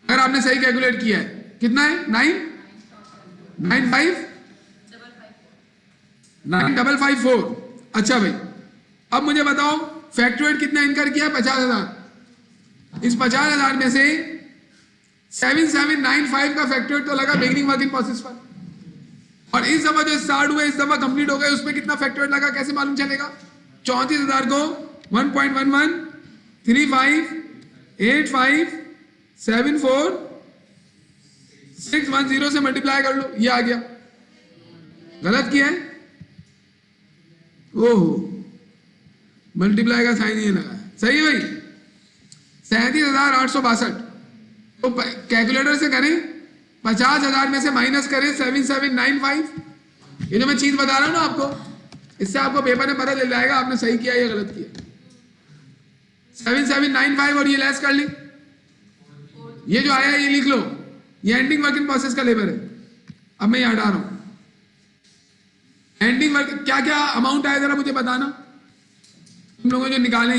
अगर आपने सही कैलकुलेट किया है, कितना है 9,554। अच्छा भाई, अब मुझे बताओ फैक्टरेट कितना इनकर किया, 50,000। इस 50,000 में से 7795 का फैक्टरेट तो लगा बिगिनिंग वर्क इन प्रोसेस पर, और इस दफा जो स्टार्ट हुए इस दफा कंप्लीट हो गए, उसमें कितना फैक्टरेट लगा कैसे मालूम चलेगा? 34,000 को 1.11 35 85 74 610 से मल्टीप्लाई कर लो, ये आ गया। गलत किया है, ओहो मल्टीप्लाई का साइन ये लगा है। सही है भाई, 37,862। तो कैलकुलेटर से करें, 50,000 में से माइनस करें 7795। ये जो मैं चीज बता रहा हूं ना आपको, इससे आपको पेपर में पता चल जाएगा आपने सही किया या गलत किया। 7795 और ये लेस कर ली, ये जो आया ये लिख लो, ये एंडिंग वर्क इन प्रोसेस का लेबर है। अब मैं ये हटा रहा हूं, एंडिंग वर्क क्या क्या अमाउंट आया जरा मुझे बताना तुम लोगों जो निकाले।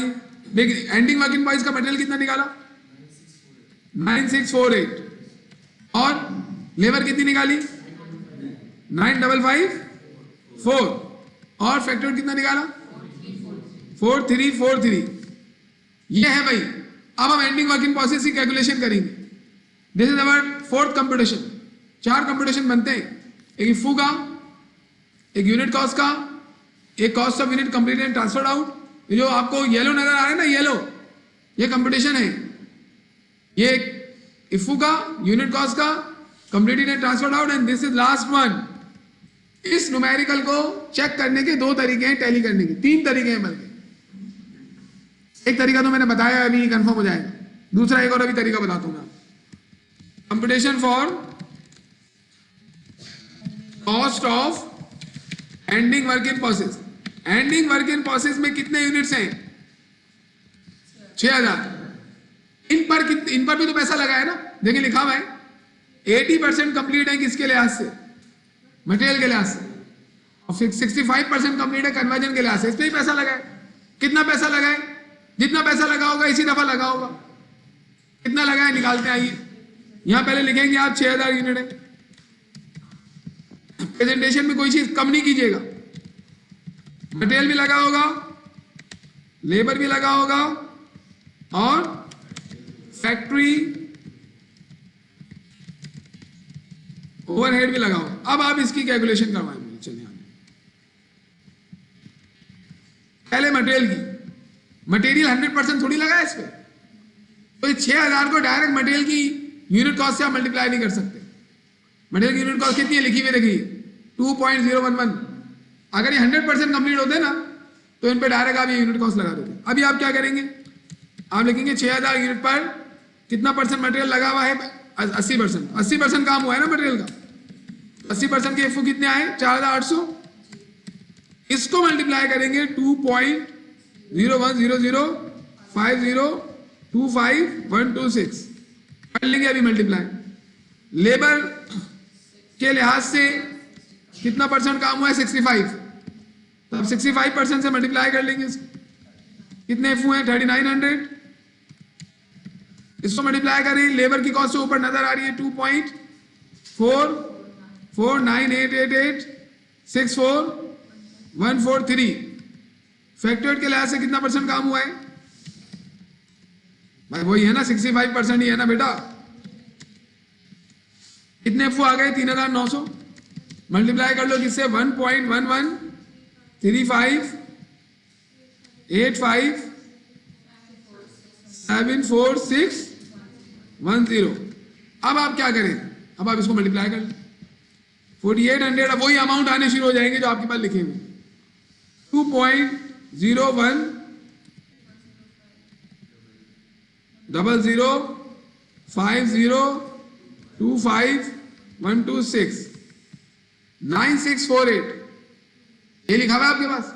देखिए एंडिंग वर्क इन प्रोसेस का मटेरियल कितना निकाला, 9648, और लेबर कितनी निकाली 9554, और फैक्टर कितना निकाला 4343। ये है भाई। अब हम एंडिंग वर्क इन प्रोसेस की कैलकुलेशन करेंगे। This is our fourth computation. 4 computation बनते हैं, एक इफू का, एक यूनिट कॉस्ट का, एक cost of unit completed and transferred out. ये जो आपको येलो नजर आ रहा है ना, येलो, ये कंप्यूटेशन है। ये इफू का, यूनिट कॉस्ट का, completed and transferred out, and this is last one. इस न्यूमेरिकल को चेक करने के 2 तरीके हैं, टैली करने के 3 तरीके हैं बल्कि। एक तरीका तो मैंने बताया, अभी कंफर्म हो जाएगा। दूसरा एक और अभी तरीका बताता हूं मैं। Computation for cost of ending work in process. Ending work in process में कितने यूनिट्स हैं? 6000। इन पर भी तो पैसा लगा है ना, देखिए लिखा हुआ है 80% कंप्लीट है किसके लिहाज से, मटेरियल के लिहाज से, और 65% कंप्लीट है कन्वर्जन के लिहाज से। इस पे ही पैसा लगा है। कितना पैसा लगा है? जितना पैसा लगा होगा इसी दफा लगा होगा। कितना लगा है निकालते हैं, आइए। यहां पहले लिखेंगे आप 6000 यूनिट है। प्रेजेंटेशन में कोई चीज कम नहीं कीजिएगा। मटेरियल भी लगा होगा, लेबर भी लगा होगा, और फैक्ट्री ओवरहेड भी लगा होगा। अब आप इसकी कैलकुलेशन करवाएंगे। चलिए पहले मटेरियल की। मटेरियल 100% थोड़ी लगा है इस पे, तो 6000 को डायरेक्ट मटेरियल की यूनिट कॉस्ट से आप मल्टीप्लाई नहीं कर सकते। मटेरियल की यूनिट कॉस्ट कितनी है लिखी हुई देखिए, 2.011। अगर ये 100% कंप्लीट होते ना तो इन पे डायरेक्ट आप ये यूनिट कॉस्ट लगा देते। अभी आप क्या करेंगे, आप लिखेंगे 6000 यूनिट पर कितना परसेंट मटेरियल लगा हुआ है, 80%। 80% काम हुआ है ना मटेरियल का। 80% के एफओ कितने आए, 4800। इसको मल्टीप्लाई करेंगे 2.01005025126 कर लेंगे अभी मल्टीप्लाई। लेबर के लिहाज से कितना परसेंट काम हुआ है, 65। तब 65% से मल्टीप्लाई कर लेंगे इसको। कितने एफओ हैं, 3900। इसको मल्टीप्लाई करें, लेबर की कॉस्ट से ऊपर नजर आ रही है 2.449888641443। फैक्टरेट के लिहाज से कितना परसेंट काम हुआ है भाई, वही है ना, 65% ही है ना बेटा। कितने एफओ आ गए, 3900। मल्टीप्लाई कर लो किससे, 1.113585746110। अब आप क्या करें, अब आप इसको मल्टीप्लाई कर लें 4800। अब वही अमाउंट आने शुरू हो जाएंगे जो आपके पास लिखे हुए 2.0105025126126 9648। ये लिखा हुआ है आपके पास?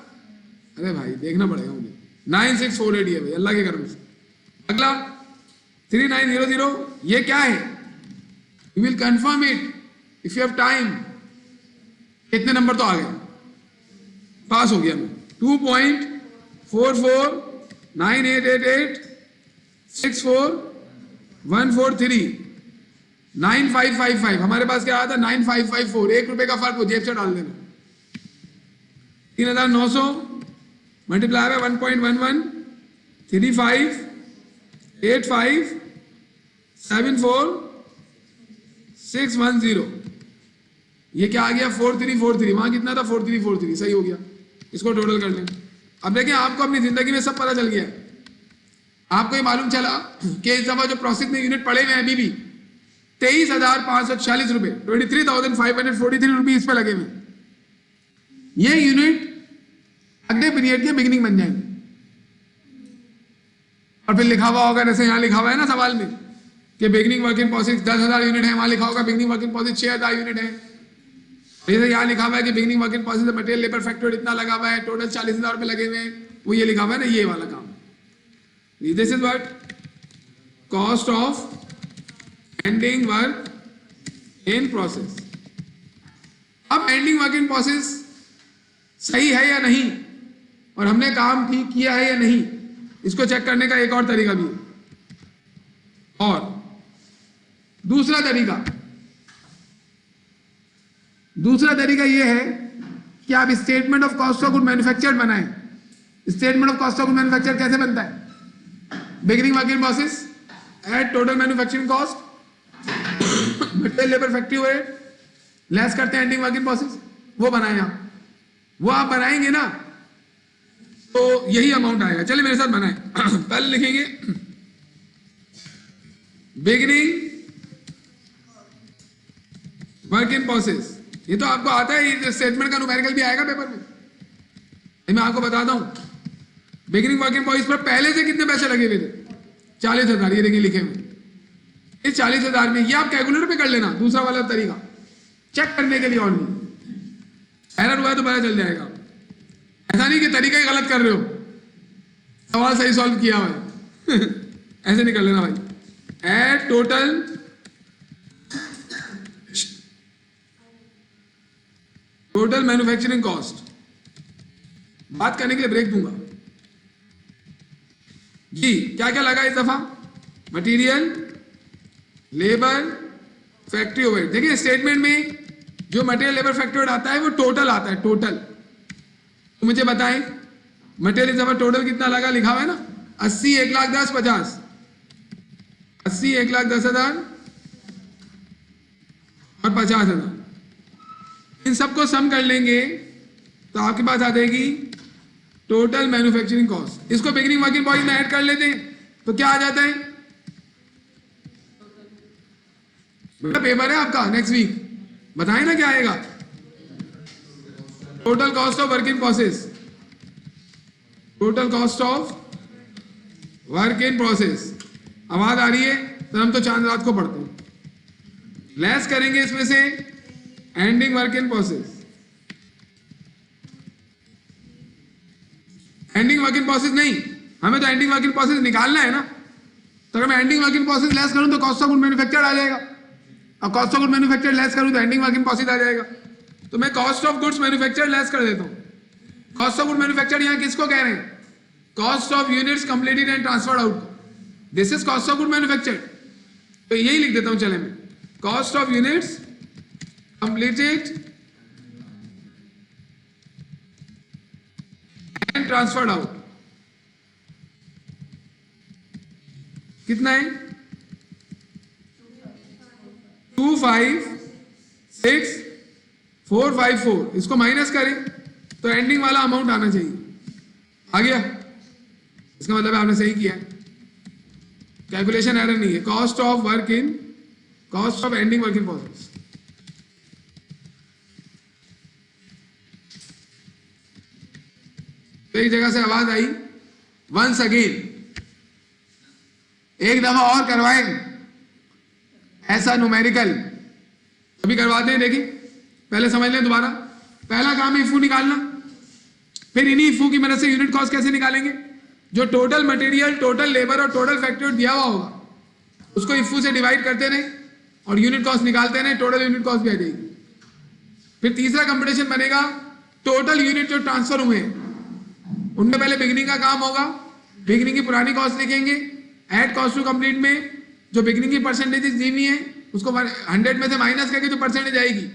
अरे भाई देखना पड़ेगा मुझे। 9648 ये भाई, अल्लाह के कर्म से। अगला 3900, ये क्या है? You will confirm it if you have time. कितने नंबर तो आ गए, पास हो गया मैं। 2.44 9888641443 9555। हमारे पास क्या आया था 9554, 1 रुपए का फर्क वो जेब से डाल देना। 3900 मल्टीप्लाई बाय 1.11 358574 ये क्या आ गया 4343। वहां कितना था 4343, सही हो गया। इसको टोटल कर लें। अब देखिए आपको अपनी जिंदगी में सब पता चल गया है। आपको ये मालूम चला कि इस दफा जो प्रोसेस में यूनिट पड़े हुए हैं अभी भी 23,546 रुपए 23,543 रुपीज पे लगे हुए। ये यूनिट अगले पीरियड के बिगिनिंग बन जाएंगे। और फिर लिखा हुआ होगा, जैसे यहां लिखा हुआ है ना सवाल में कि beginning work in process 10,000 unit है, वहां लिखा होगा beginning work in process 6,000 unit है। जैसे यहाँ लिखा हुआ है कि beginning work in process material labour factor इतना लगा हुआ है, टोटल 40,000 रुपए लगे हुए हैं, वो ये लिखा हुआ है ना, ये वाला काम। This is what cost of ending work in process. अब एंडिंग वर्क इन प्रोसेस सही है या नहीं, और हमने काम ठीक किया है या नहीं, इसको चेक करने का एक और तरीका भी है। और दूसरा तरीका यह है कि आप statement of cost of good manufactured बनाएं। Statement of cost of good manufacture कैसे बनता है? Beginning work in process at total manufacturing cost material labour factory overhead less करते हैं एंडिंग वर्क इन प्रोसेस, वो बनाएं आप। वो आप बनाएंगे ना तो यही अमाउंट आएगा। चलिए मेरे साथ बनाएं। पहले लिखेंगे बिगिनिंग वर्क इन प्रोसेस। ये तो आपको आता है, ये स्टेटमेंट का न्यूमेरिकल भी आएगा पेपर में। मैं आपको बताता हूं बिगिनिंग वर्क इन प्रोसेस पर पहले से कितने पैसे लगे हुए थे 40,000। ये देखिए लिखे हुए इस 40,000 में, ये आप कैलकुलेटर पे कर लेना। दूसरा वाला तरीका चेक करने के लिए, और नहीं एरर हुआ है तो पता चल जाएगा। ऐसा नहीं कि तरीका ही गलत कर रहे हो, सवाल सही सॉल्व किया हुआ है। ऐसे नहीं कर लेना भाई। At total manufacturing cost. बात करने के लिए ब्रेक दूंगा जी। क्या क्या लगा इस दफा? Material labour factory overhead. देखिए स्टेटमेंट में जो मटेरियल लेबर फैक्ट्री ओवरहेड आता है वो टोटल आता है, टोटल। तो मुझे बताएं मटेरियल इस दफा टोटल कितना लगा? लिखा हुआ है ना 80, 1,10,000, 50। 80, 1,10,000 और 50,000। इन सबको सम कर लेंगे तो आपके पास आ जाएगी टोटल मैन्युफैक्चरिंग कॉस्ट। इसको बिगिनिंग वर्क इन प्रोसेस में ऐड कर लेते हैं तो क्या आ जाता है? बेटा पेपर है आपका नेक्स्ट वीक, बताएं ना क्या आएगा? Total cost of work in process. Total cost of work in process. आवाज आ रही है? तो हम तो चांद रात को पढ़ते हैं। लेस करेंगे इसमें से ending work in process. Ending work in process नहीं, हमें तो एंडिंग वर्क इन प्रोसेस निकालना है ना। तो अगर मैं ending work in process less करूं तो कॉस्ट ऑफ गुड मैन्युफैक्चर्ड आ जाएगा, और cost of good manufactured less करूं तो एंडिंग वर्क इन प्रोसेस आ जाएगा। तो मैं cost of goods manufactured less कर देता हूं। कॉस्ट ऑफ गुड मैन्युफैक्चर्ड यहां किसको कह रहे हैं? Cost of units completed and transferred out. This is cost of good manufactured. तो यही लिख देता हूं, चले मैं cost of units completed and transferred out. कितना है? 256,454। इसको माइनस करें तो एंडिंग वाला अमाउंट आना चाहिए। आ गया? इसका मतलब आपने सही किया, कैलकुलेशन एरर नहीं है। Cost of work in, cost of ending work in process. तो एक जगह से आवाज आई वंस अगेन, एक दफा और करवाएं ऐसा न्यूमेरिकल। अभी करवाते हैं, देखिए पहले समझ लें दोबारा। पहला काम है इफू निकालना, फिर इन्हीं इफू की मदद से यूनिट कॉस्ट कैसे निकालेंगे? जो टोटल मटेरियल, टोटल लेबर और टोटल फैक्ट्री दिया हुआ होगा उसको इफू से डिवाइड करते रहे और यूनिट कॉस्ट निकालते रहे, टोटल यूनिट कॉस्ट भी आ जाएगी। फिर तीसरा कंपटीशन बनेगा टोटल यूनिट जो ट्रांसफर हुए हैं उनमें पहले बिगिनिंग का काम होगा, बिगनिंग की पुरानी कॉस्ट लिखेंगे, ऐड कॉस्ट टू कंप्लीट में जो बिगनिंग की परसेंटेजेस दी हुई है उसको 100 में से माइनस करके जो परसेंटेज आएगी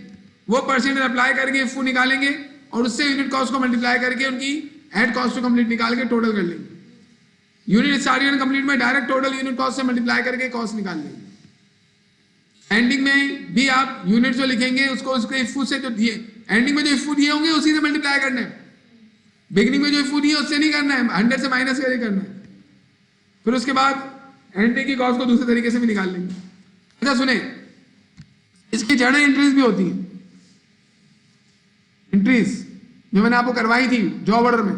वो परसेंटेज अप्लाई करके इफू निकालेंगे और उससे यूनिट कॉस्ट को मल्टीप्लाई करके उनकी ऐड कॉस्ट टू कंप्लीट निकाल के टोटल कर लेंगे। यूनिट स्टार्टेड एंड कंप्लीट में डायरेक्ट टोटल यूनिट कॉस्ट से मल्टीप्लाई करके कॉस्ट निकाल लेंगे। एंडिंग में भी आप यूनिट जो लिखेंगे उसको उसके इफू से जो दिए, एंडिंग में जो इफू दिए होंगे उसी से मल्टीप्लाई करना है। बिगनिंग में जो इफू दिए उससे नहीं करना है, 100 से माइनस करके करना है। फिर उसके बाद एंट्री की कॉस्ट को दूसरे तरीके से भी निकाल लेंगे। अच्छा सुने, इसकी जर्नल एंट्रीज भी होती हैं, एंट्रीज जो मैंने आपको करवाई थी जॉब ऑर्डर में।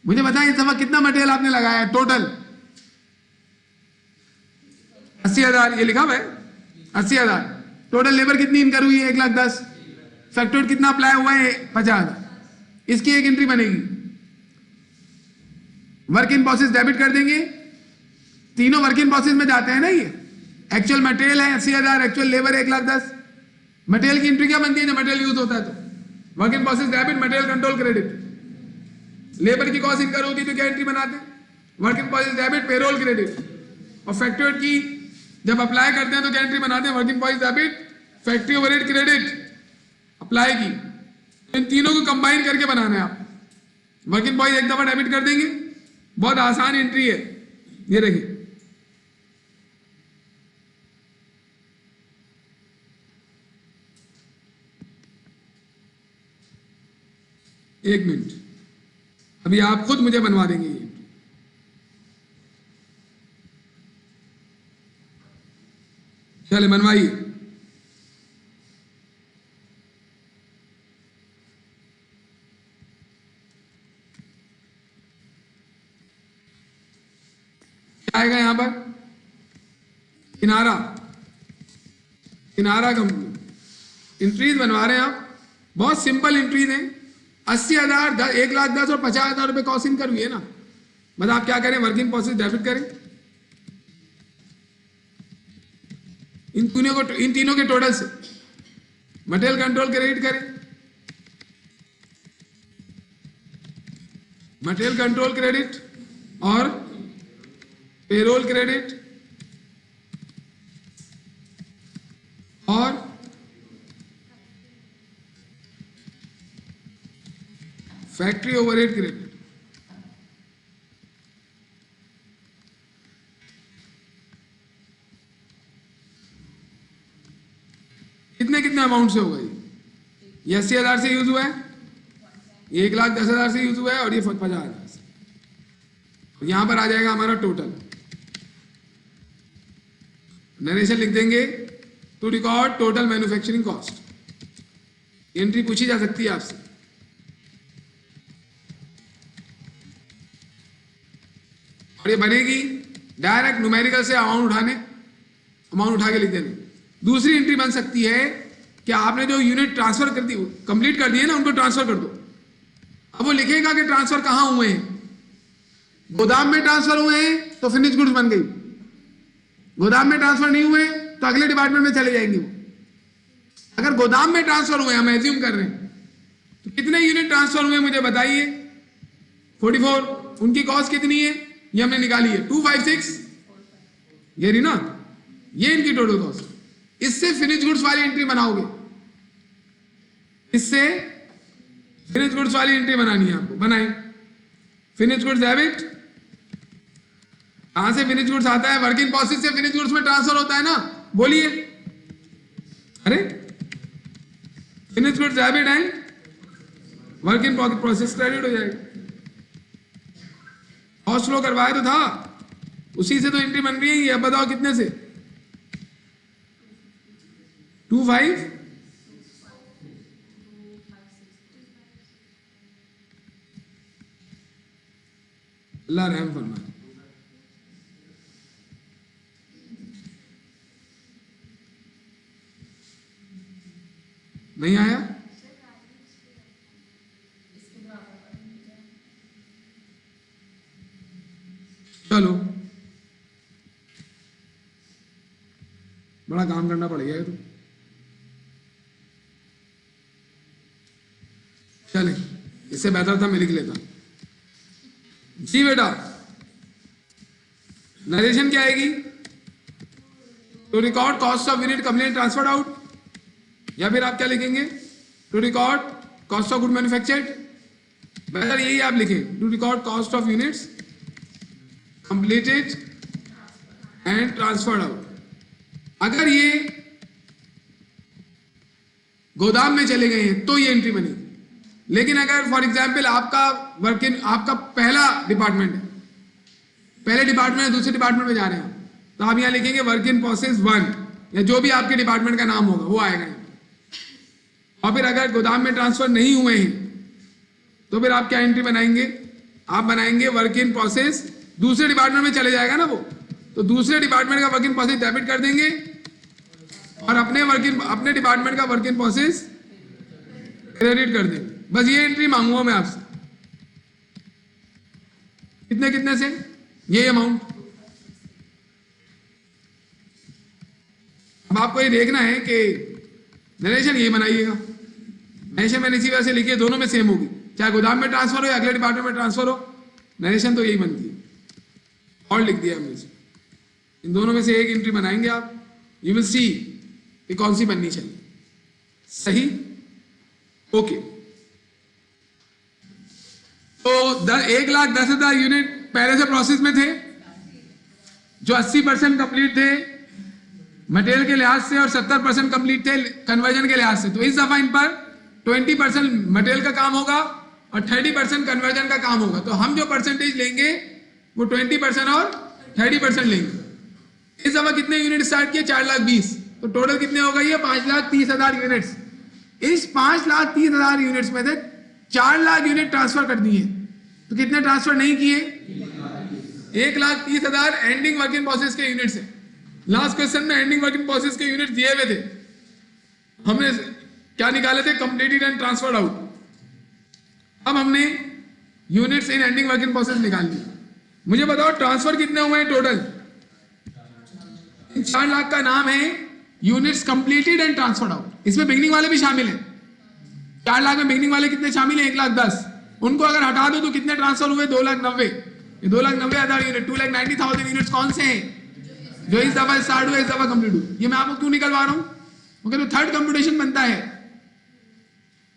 मुझे बताएं इस दफा कितना मटेरियल आपने लगाया है टोटल? 80,000 ये लिखा हुआ है, 80,000। टोटल लेबर कितनी इनकर हुई है? 1,10,000। फैक्टर्ड कितना अप्लाई हुआ है? 50,000। इसकी एक एंट्री बनेगी। वर्क इन प्रोसेस डेबिट कर देंगे, तीनों वर्क इन प्रोसेस में जाते हैं ना। ये एक्चुअल मटेरियल है 80,000, एक्चुअल लेबर 1,10,000। मटेरियल की एंट्री क्या बनती है जब मटेरियल यूज होता है? तो work in process debit, material control credit. Labour की कॉस्ट इनकर होती है तो क्या एंट्री बनाते हैं? Work in process debit, payroll credit. और फैक्टर्ड की जब अप्लाई करते हैं तो क्या एंट्री बनाते हैं? Work in process debit, factory overhead credit apply की। इन तीनों को कंबाइन करके बनाना है आप। वर्क इन प्रोसेस एक दफा डेबिट कर देंगे, बहुत आसान एंट्री है। ये देखिए, एक मिनट, अभी आप खुद मुझे बनवा देंगे ये। चले बनवाइए। क्या आएगा यहां पर? किनारा, किनारा कंपनी एंट्रीज बनवा रहे हैं आप। बहुत सिंपल एंट्रीज हैं। 80,000, 1,10,000 और 50,000 रुपए कॉस्ट इनकर हुई है ना। मतलब आप क्या करें? वर्किंग प्रोसेस डेबिट करें, इन तीनों के टोटल से मटेरियल कंट्रोल क्रेडिट करें, मटेरियल कंट्रोल क्रेडिट और पेरोल क्रेडिट और फैक्ट्री ओवरहेड क्रेडिट। कितने कितने अमाउंट से होगा ये 80,000 से यूज हुआ है, 1,10,000 से यूज हुआ है और ये 50,000 से। यहां पर आ जाएगा हमारा टोटल। नरेशन लिख देंगे to record total manufacturing cost. Entry पूछी जा सकती है आपसे। और ये बनेगी डायरेक्ट न्यूमेरिकल से अमाउंट उठा के लिख देना। दूसरी एंट्री बन सकती है कि आपने जो यूनिट ट्रांसफर कर दी, कंप्लीट कर दिए ना, उनको ट्रांसफर कर दो। अब वो लिखेगा कि ट्रांसफर कहां हुए हैं। गोदाम में ट्रांसफर हुए हैं तो फिनिश गुड्स बन गई। गोदाम में ट्रांसफर नहीं हुए तो अगले डिपार्टमेंट में चले जाएंगे वो। अगर गोदाम में ट्रांसफर हुए, हम एज्यूम कर रहे हैं, तो कितने यूनिट ट्रांसफर हुए मुझे बताइए? 44। उनकी कॉस्ट कितनी है ये हमने निकाली है, 256। ये रही ना, ये इनकी टोटल कॉस्ट। इससे फिनिश गुड्स वाली एंट्री बनाओगे, इससे फिनिश गुड्स वाली एंट्री बनानी है आपको। बनाए फिनिश गुड्स डेबिट। कहां से फिनिश गुड्स आता है? वर्क इन प्रोसेस से फिनिश गुड्स में ट्रांसफर होता है ना। बोलिए, अरे finish goods debit and work in process credit हो जाएगा। कॉस्ट फ्लो करवाया तो था, उसी से तो एंट्री बन रही है ये। अब बताओ कितने से? 25। अल्लाह रहम फरमाए। नहीं आया? चलो, बड़ा काम करना पड़ेगा ये तो। चले, इससे बेहतर था मैं लिख लेता। जी बेटा, नरेशन क्या आएगी? To record cost of unit complete transferred out, या फिर आप क्या लिखेंगे? To record cost of good manufactured. बेहतर यही आप लिखें, to record cost of units completed and transferred out. अगर ये गोदाम में चले गए हैं तो ये एंट्री बनेगी। लेकिन अगर फॉर एग्जाम्पल आपका पहला डिपार्टमेंट है, पहले डिपार्टमेंट दूसरे डिपार्टमेंट में जा रहे हैं, तो आप यहां लिखेंगे वर्क इन प्रोसेस 1, या जो भी आपके डिपार्टमेंट का नाम होगा वो आएगा। और फिर अगर गोदाम में ट्रांसफर नहीं हुए हैं तो फिर आप क्या एंट्री बनाएंगे? आप बनाएंगे वर्क इन प्रोसेस, दूसरे डिपार्टमेंट में चले जाएगा ना वो, तो दूसरे डिपार्टमेंट का वर्क इन प्रोसेस डेबिट कर देंगे और अपने डिपार्टमेंट का वर्क इन प्रोसेस क्रेडिट कर देंगे। बस ये एंट्री मांगूंगा मैं आपसे। कितने से? ये अमाउंट। अब आपको ये देखना है कि नरेशन ये बनाइएगा। नरेशन मैंने इसी वजह से लिखी है, दोनों में सेम होगी, चाहे गोदाम में ट्रांसफर हो या अगले डिपार्टमेंट में ट्रांसफर हो, नरेशन तो यही बनती है। और लिख दिया हमने, इन दोनों में से एक एंट्री बनाएंगे आप। यू विल सी कि कौन सी बननी चाहिए। सही? ओके। तो 1,10,000 यूनिट पहले से प्रोसेस में थे, जो 80% कंप्लीट थे मटेरियल के लिहाज से और 70% कंप्लीट थे कन्वर्जन के लिहाज से। तो इस दफा इन पर 20% मटेरियल का काम होगा और 30% कन्वर्जन का काम होगा। तो हम जो परसेंटेज लेंगे वो 20% और 30% लेंगे। इस दफा कितने यूनिट स्टार्ट किए? 4,20,000। तो टोटल कितने हो गई है? 5,30,000 यूनिट्स। इस 5,30,000 यूनिट्स में से 4,00,000 यूनिट ट्रांसफर कर दिए, तो कितने ट्रांसफर नहीं किए? 1,30,000 एंडिंग वर्क इन प्रोसेस के यूनिट्स है। लास्ट क्वेश्चन में एंडिंग वर्क इन प्रोसेस के यूनिट दिए हुए थे, हमने क्या निकाले थे? Completed and transferred out. अब हमने units in ending work in process निकाल ली। मुझे बताओ ट्रांसफर कितने हुए हैं टोटल? 4,00,000 का नाम है units completed and transferred out. इसमें बिगनिंग वाले भी शामिल है। 4,00,000 में बिगनिंग वाले कितने शामिल है? 1,10,000। उनको अगर हटा दो तो कितने ट्रांसफर हुए? 2,90,000। 2,90,000 यूनिट, 2,90,000 यूनिट्स कौन से हैं? जो इस दफा स्टार्ट हुए, इस दफा कंप्लीट हुए। ये मैं आपको क्यों निकलवा रहा हूं? क्योंकि तो थर्ड कंप्यूटेशन बनता है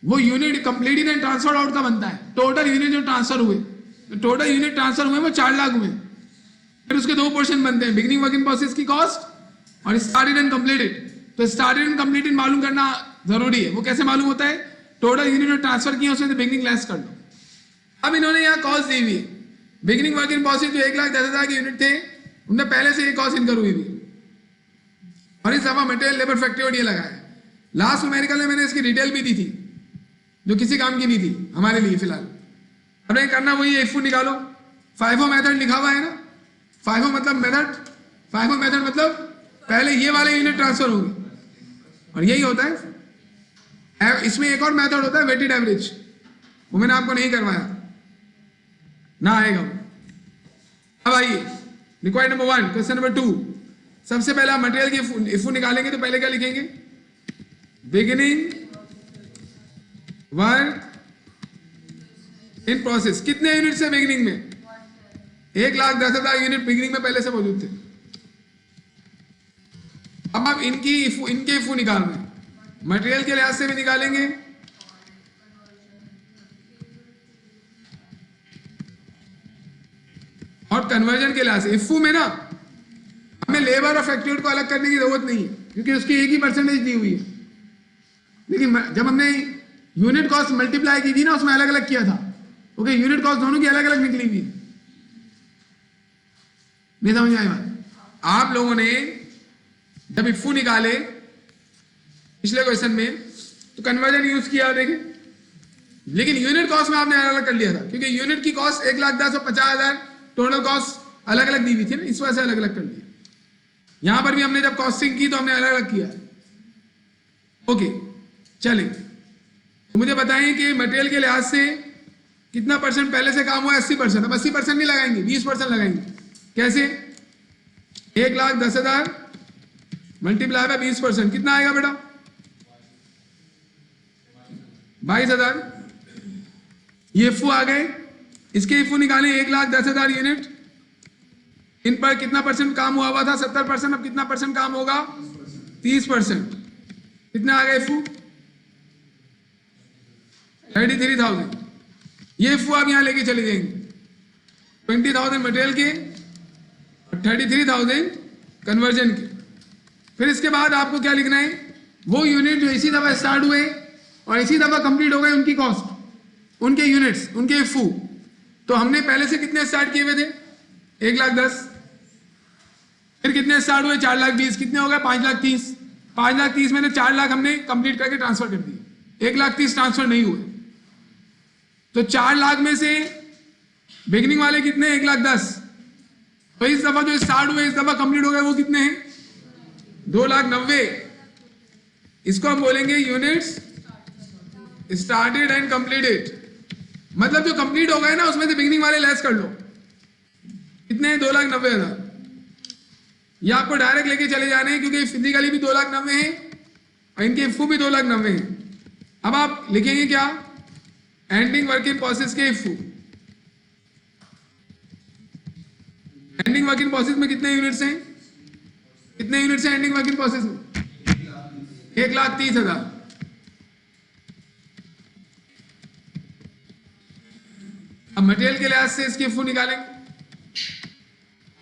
वो unit completed and transferred out का बनता है। टोटल यूनिट जो ट्रांसफर हुए, तो टोटल यूनिट ट्रांसफर हुए वो 4,00,000 हुए। फिर उसके दो पोर्शन बनते हैं, बिगिनिंग वर्क इन प्रोसेस की कॉस्ट और स्टार्टेड एंड कंप्लीटेड। तो स्टार्टेड एंड कंप्लीटेड मालूम करना जरूरी है। वो कैसे मालूम होता है? टोटल यूनिट जो ट्रांसफर किए उसमें से बिगिनिंग लेस कर लो। अब इन्होंने यहाँ कॉस्ट दी हुई है। बिगिनिंग वर्क इन प्रोसेस जो 1,10,000 के यूनिट थे, उनमें पहले से ये कॉस्ट इनकर हुई थी और इस दफा मटेरियल लेबर फैक्ट्री ये लगाया। लास्ट न्यूमेरिकल में मैंने इसकी डिटेल भी दी थी, जो किसी काम की नहीं थी हमारे लिए फिलहाल। अब नहीं करना वही इफू निकालो। फाइफो मेथड लिखा हुआ है ना। फाइफो मतलब मेथड, फाइफो मेथड मतलब पहले ये वाले यूनिट ट्रांसफर होंगे और यही होता है। इसमें एक और मेथड होता है वेटेड एवरेज, वो मैंने आपको नहीं करवाया ना, आएगा। अब आइए रिक्वायर्ड नंबर 1, क्वेश्चन नंबर 2। सबसे पहले आप मटेरियल की इफू निकालेंगे तो पहले क्या लिखेंगे? Beginning work in process. कितने यूनिट से बिगिनिंग में? 1,10,000 यूनिट बिगिनिंग में पहले से मौजूद थे। अब आप इनके इफू निकाल रहे हैं, मटेरियल के लिहाज से भी निकालेंगे और कन्वर्जन के लिहाज से। इफू में ना हमें लेबर और फैक्ट्री को अलग करने की जरूरत नहीं है, क्योंकि उसकी एक ही परसेंटेज दी हुई है। लेकिन जब हमने यूनिट कॉस्ट मल्टीप्लाई की थी ना, उसमें अलग अलग किया था। ओके, यूनिट कॉस्ट दोनों की अलग अलग निकली हुई। नहीं समझ आई बात? आप लोगों ने जब इफू निकाले पिछले क्वेश्चन में तो कन्वर्जन यूज किया, देखें, लेकिन यूनिट कॉस्ट में आपने अलग अलग कर लिया था, क्योंकि यूनिट की कॉस्ट 1,10,000 और 50,000 टोटल कॉस्ट अलग अलग दी हुई थी ना, इस वजह से अलग अलग कर लिया। यहां पर भी हमने जब कॉस्टिंग की तो हमने अलग अलग किया। ओके, चलें, तो मुझे बताएं कि मटेरियल के लिहाज से कितना परसेंट पहले से काम हुआ है? 80%। अब 80% नहीं लगाएंगे, 20% लगाएंगे। कैसे? 1,10,000 मल्टीप्लाई बाय 20%, कितना आएगा बेटा? 22,000। ये एफओ आ गए। इसके इफू निकालें 1,10,000 यूनिट। इन पर कितना परसेंट काम हुआ था? 70%। अब कितना परसेंट काम होगा? 30%। कितना आ गया इफू? 33,000। ये इफू आप यहां लेके चले जाएंगे। 20,000 मटेरियल के, 33,000 कन्वर्जन के। फिर इसके बाद आपको क्या लिखना है? वो यूनिट जो इसी दफा स्टार्ट हुए और इसी दफा कंप्लीट हो गए, उनकी कॉस्ट, उनके यूनिट्स, उनके इफू। तो हमने पहले से कितने स्टार्ट किए हुए थे? 1,10,000। फिर कितने स्टार्ट हुए? 4,20,000। कितने हो गए? 5,30,000। 5,30,000 में 4,00,000 हमने कंप्लीट करके ट्रांसफर कर दिए। 1,30,000 ट्रांसफर नहीं हुए। तो 4,00,000 में से बिगिनिंग वाले कितने? 1,10,000। तो इस दफा जो स्टार्ट हुए, इस दफा कंप्लीट हो गए, वो कितने हैं? 2,90,000। इसको हम बोलेंगे यूनिट्स स्टार्टेड एंड कंप्लीटेड। मतलब जो कंप्लीट हो गए ना, उसमें से बिगिनिंग वाले लेस कर लो। कितने हैं? 2,90,000। ये आपको डायरेक्ट लेके चले जाने हैं, क्योंकि फिजिकली भी 2,90,000 है और इनके इफू भी 2,90,000 है। अब आप लिखेंगे क्या? एंडिंग वर्क इन प्रोसेस के इफू। एंडिंग वर्क इन प्रोसेस में कितने यूनिट्स हैं? कितने यूनिट्स हैं एंडिंग वर्क इन प्रोसेस में? 1,30,000। अब मटेरियल के लिहाज से इसके इफू निकालेंगे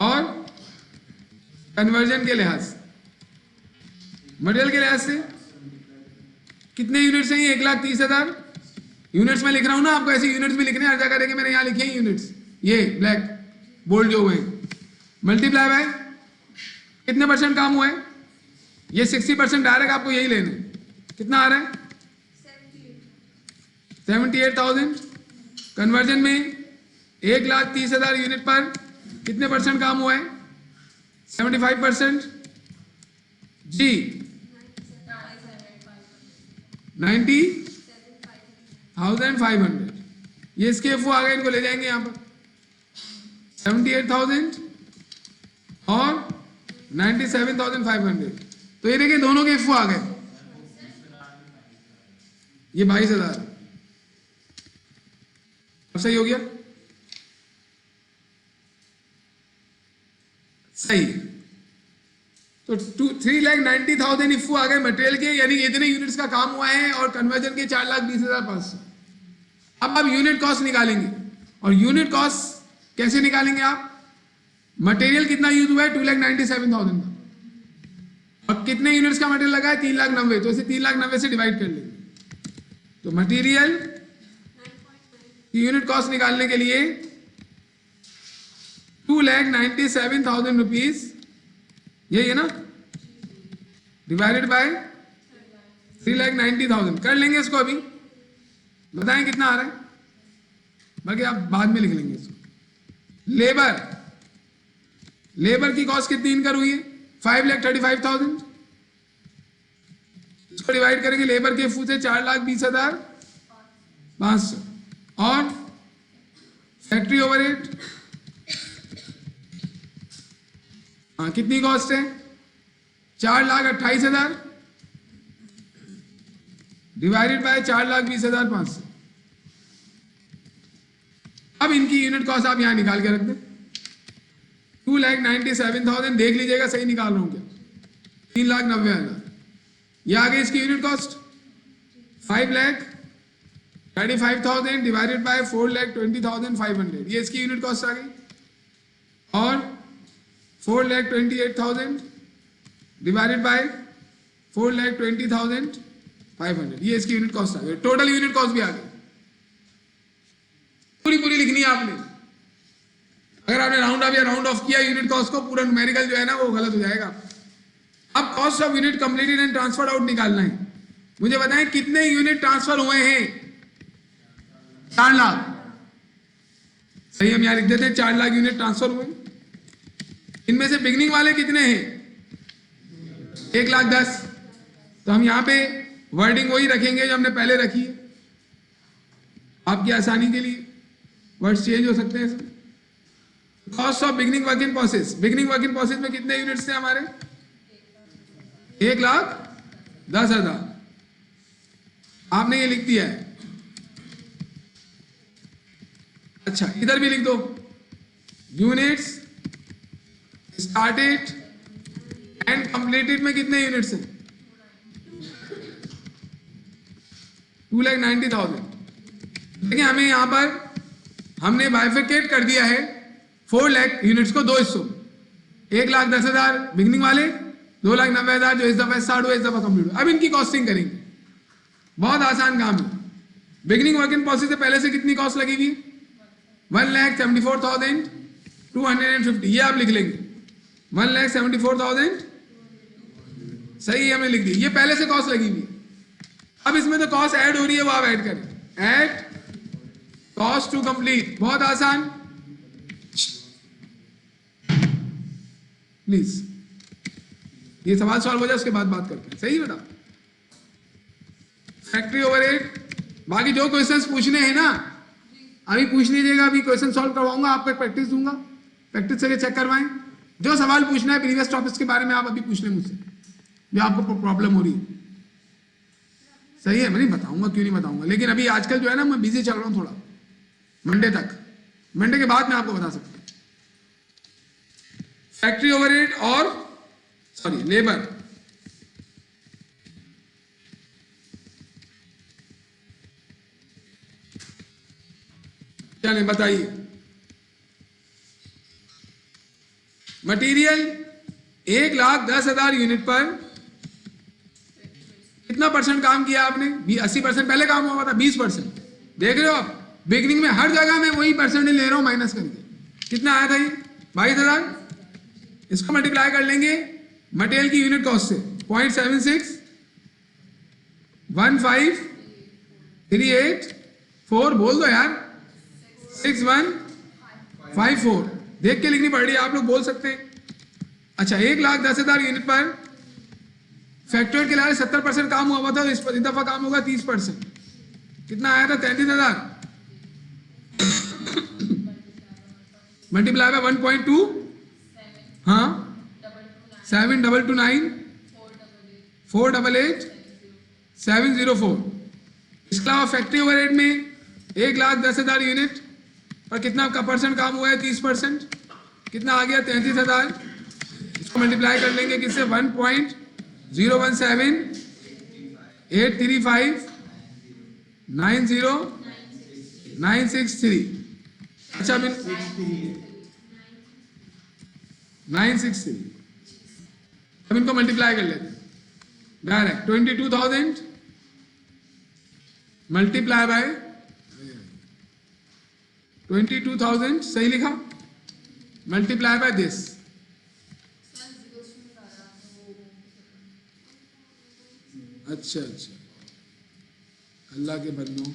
और कन्वर्जन के लिहाज से। मटेरियल के लिहाज से कितने यूनिट्स हैं? 1,30,000 यूनिट्स में लिख रहा हूं ना आपको, ऐसे यूनिट्स भी लिखने हर जगह देखिए, मैंने यहां लिखे हैं यूनिट्स, ये ब्लैक बोल्ड जो हुए हैं। मल्टीप्लाई बाय कितने परसेंट काम हुआ है? ये 60% डायरेक्ट आपको यही लेना है। कितना आ रहा है? 78,000। कन्वर्जन में 1,30,000 यूनिट पर कितने परसेंट काम हुआ है? 75%। जी 90,500। ये इसके एफओ आ गए, इनको ले जाएंगे यहां पर। 78,000 और 97,500। तो ये देखिए दोनों के एफओ आ गए। ये 22,000। अब सही हो गया? सही। तो 3,90,000 इफू आ गए मटेरियल के, यानी इतने यूनिट्स का काम हुआ है, और कन्वर्जन के 4,20,500। अब आप यूनिट कॉस्ट निकालेंगे, और यूनिट कॉस्ट कैसे निकालेंगे आप? मटेरियल कितना यूज हुआ है? 2,97,000 का, और कितने यूनिट्स का मटेरियल लगा है? 3,90,000। तो इसे 3,90,000 से डिवाइड कर लेंगे। तो मटेरियल की यूनिट कॉस्ट निकालने के लिए 2,97,000 रुपीज, यही है ना, डिवाइडेड बाय 3,90,000 कर लेंगे इसको। अभी बताएं कितना आ रहा है, बाकी आप बाद में लिख लेंगे इसको। लेबर की कॉस्ट कितनी इनकर हुई है? 5,35,000। इसको डिवाइड करेंगे लेबर के फू से 4,20,500। और फैक्ट्री ओवरहेड कितनी कॉस्ट है? 4,28,000 डिवाइडेड बाय 4,20,500। अब इनकी यूनिट कॉस्ट आप यहां निकाल के रख दें। 2,97,000 देख लीजिएगा सही निकाल रहा हूं क्या? 3,90,000 ये आ गई इसकी यूनिट कॉस्ट। 5,35,000 डिवाइडेड बाय 4,20,500 ये इसकी यूनिट कॉस्ट आ गई। और 4,28,000 डिवाइडेड बाय 4,20,500 ये इसकी यूनिट कॉस्ट आ गई। टोटल यूनिट कॉस्ट भी आ गई। पूरी लिखनी है आपने। अगर आपने राउंड अप या राउंड ऑफ किया यूनिट कॉस्ट को, पूरा न्यूमेरिकल जो है ना वो गलत हो जाएगा। अब cost of unit completed and transferred out निकालना है। मुझे बताएं कितने यूनिट ट्रांसफर हुए हैं? 4,00,000। सही, हम यहां लिख देते हैं 4,00,000 यूनिट ट्रांसफर हुए। इनमें से बिगनिंग वाले कितने हैं? 1,10,000। तो हम यहां पे वर्डिंग वही रखेंगे जो हमने पहले रखी है, आपकी आसानी के लिए। वर्ड्स चेंज हो सकते हैं इसमें। Cost of beginning work in process, beginning work in process में कितने यूनिट्स थे हमारे? 1,10,000। आपने ये लिख दिया है। अच्छा इधर भी लिख दो, यूनिट्स स्टार्टेड एंड कंप्लीटेड में कितने यूनिट्स हैं? 2,90,000। देखिए हमें यहां पर हमने बाइफिकेट कर दिया है 4 लाख यूनिट्स को दो हिस्सों, 1,10,000 बिगनिंग वाले, 2,90,000 जो इस दफा स्टार्ट हुए इस दफा कंप्लीट हुए। अब इनकी कॉस्टिंग करेंगे, बहुत आसान काम है। बिगनिंग वर्क इन प्रोसेस से पहले से कितनी कॉस्ट लगी हुई? 1,74,250। ये आप लिख लेंगे 1,74,000, सही है हमने लिख दी, ये पहले से कॉस्ट लगी हुई है। अब इसमें तो कॉस्ट ऐड हो रही है, वो आप ऐड करें, ऐड कॉस्ट टू कंप्लीट, बहुत आसान। प्लीज ये सवाल सॉल्व हो जाए उसके बाद बात करते हैं, सही बेटा। फैक्ट्री ओवरहेड, बाकी जो क्वेश्चंस पूछने हैं ना अभी पूछ लीजिएगा, अभी क्वेश्चन सॉल्व करवाऊंगा, आपको प्रैक्टिस दूंगा, प्रैक्टिस से चेक करवाएं। जो सवाल पूछना है प्रीवियस टॉपिक्स के बारे में आप अभी पूछ लें मुझसे, जो आपको प्रॉब्लम हो रही है, सही है। मैं नहीं बताऊंगा, क्यों नहीं बताऊंगा, लेकिन अभी आजकल जो है ना मैं बिजी चल रहा हूं थोड़ा, मंडे तक, मंडे के बाद मैं आपको बता सकता हूं। फैक्ट्री ओवरहेड और सॉरी लेबर, चलिए बताइए। मटेरियल 1,10,000 यूनिट पर कितना परसेंट काम किया आपने? 80% पहले काम हुआ था, 20%। देख रहे हो आप, बिगनिंग में हर जगह मैं वही परसेंटेज ले रहा हूं माइनस करके। कितना आया था ये? 22,000। इसको मल्टीप्लाई कर लेंगे मटेरियल की यूनिट कॉस्ट से, 0.761538 बोल दो यार, 6154 देख के लिखनी पड़ रही है, आप लोग बोल सकते हैं। अच्छा 1,10,000 यूनिट पर फैक्ट्री के लिए 70% काम हुआ था, इस दफा काम होगा 30%। कितना आया था? 33,000 मल्टीप्लाई बाय 1.2, हाँ 7,229 488 704। इसके अलावा फैक्ट्री ओवरहेड में 1,10,000 यूनिट पर कितना का परसेंट काम हुआ है? 30%। कितना आ गया? 33,000। इसको मल्टीप्लाई कर लेंगे किससे? 1.017 835 90963। अच्छा 963। अब इनको मल्टीप्लाई कर लेते हैं डायरेक्ट। 22,000 मल्टीप्लाई बाय 22,000, सही लिखा, मल्टीप्लाई बाय दिस। अच्छा अच्छा, अल्लाह के बंदों,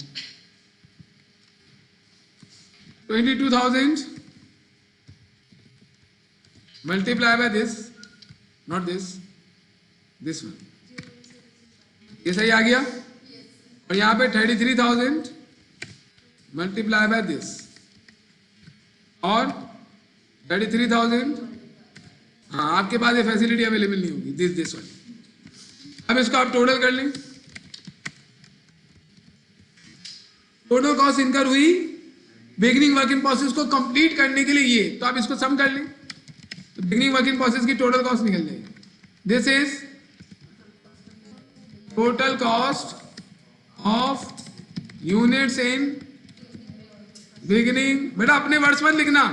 22,000 multiply by this, not this, this one, ये सही आ गया। और यहां पे 33,000 मल्टीप्लाई बाय दिस और 33,000, हाँ आपके पास ये फैसिलिटी अवेलेबल नहीं होगी, दिस वाली। अब इसको आप टोटल कर लें, टोटल कॉस्ट इनकर हुई बिगिनिंग वर्क इन प्रोसेस को कंप्लीट करने के लिए ये, तो आप इसको सम कर लें, तो बिगिनिंग वर्क इन प्रोसेस की टोटल कॉस्ट निकल जाएगी। This is total cost of units in beginning. बेटा अपने वर्ड्स मत लिखना,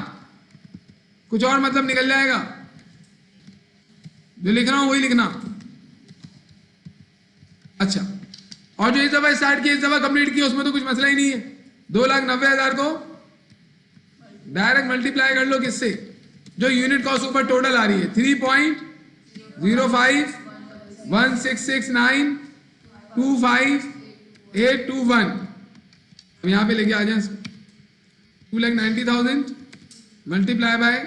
कुछ और मतलब निकल जाएगा, जो लिख रहा हूं वही लिखना। अच्छा, और जो इस दफा स्टार्ट किया, इस दफा कंप्लीट किया, उसमें तो कुछ मसला ही नहीं है। 2,90,000 को डायरेक्ट मल्टीप्लाई कर लो किससे? जो यूनिट कॉस्ट ऊपर टोटल आ रही है 3.0516925,821। अब यहां पे लेके आ जाए 2,90,000 मल्टीप्लाई बाय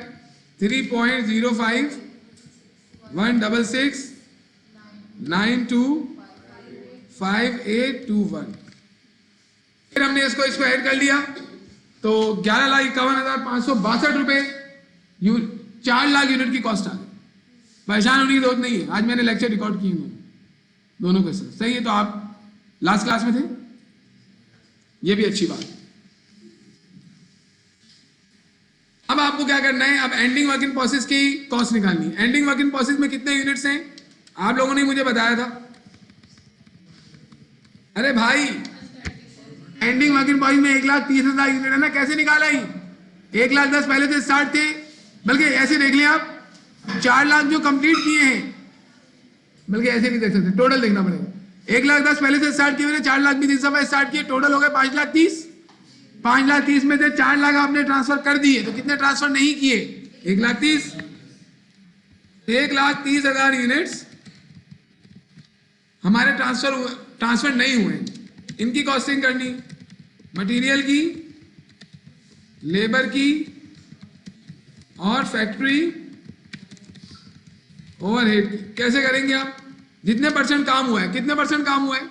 3.05126925821। फिर हमने इसको ऐड कर लिया तो 11,51,562 रुपए 4 लाख यूनिट की कॉस्ट आ गई। परेशान होने की जरूरत नहीं है, आज मैंने लेक्चर रिकॉर्ड किए दोनों के साथ, सही है। तो आप लास्ट क्लास में थे, ये भी अच्छी बात है। अब आपको क्या करना है, अब एंडिंग वर्क इन प्रोसेस की कॉस्ट निकालनी है। एंडिंग वर्क इन प्रोसेस में कितने यूनिट्स हैं आप लोगों ने मुझे बताया था? अरे भाई एंडिंग वर्क इन प्रोसेस में 1,30,000 यूनिट है ना, कैसे निकाला ही? 1,10,000 पहले से स्टार्ट थे, बल्कि ऐसे देख लें आप 4 लाख जो कंप्लीट किए हैं, बल्कि ऐसे नहीं देख सकते, टोटल देखना पड़ेगा। 1,10,000 पहले से स्टार्ट किए मैंने, 4 लाख भी इस दफा स्टार्ट किए, टोटल हो गए 5,30,000। 5,30,000 में से 4 लाख आपने ट्रांसफर कर दिए, तो कितने ट्रांसफर नहीं किए? 1,30,000। 1,30,000 यूनिट्स हमारे ट्रांसफर नहीं हुए, इनकी कॉस्टिंग करनी, मटेरियल की, लेबर की और फैक्ट्री ओवरहेड की। कैसे करेंगे आप? जितने परसेंट काम हुआ है, कितने परसेंट काम हुआ है?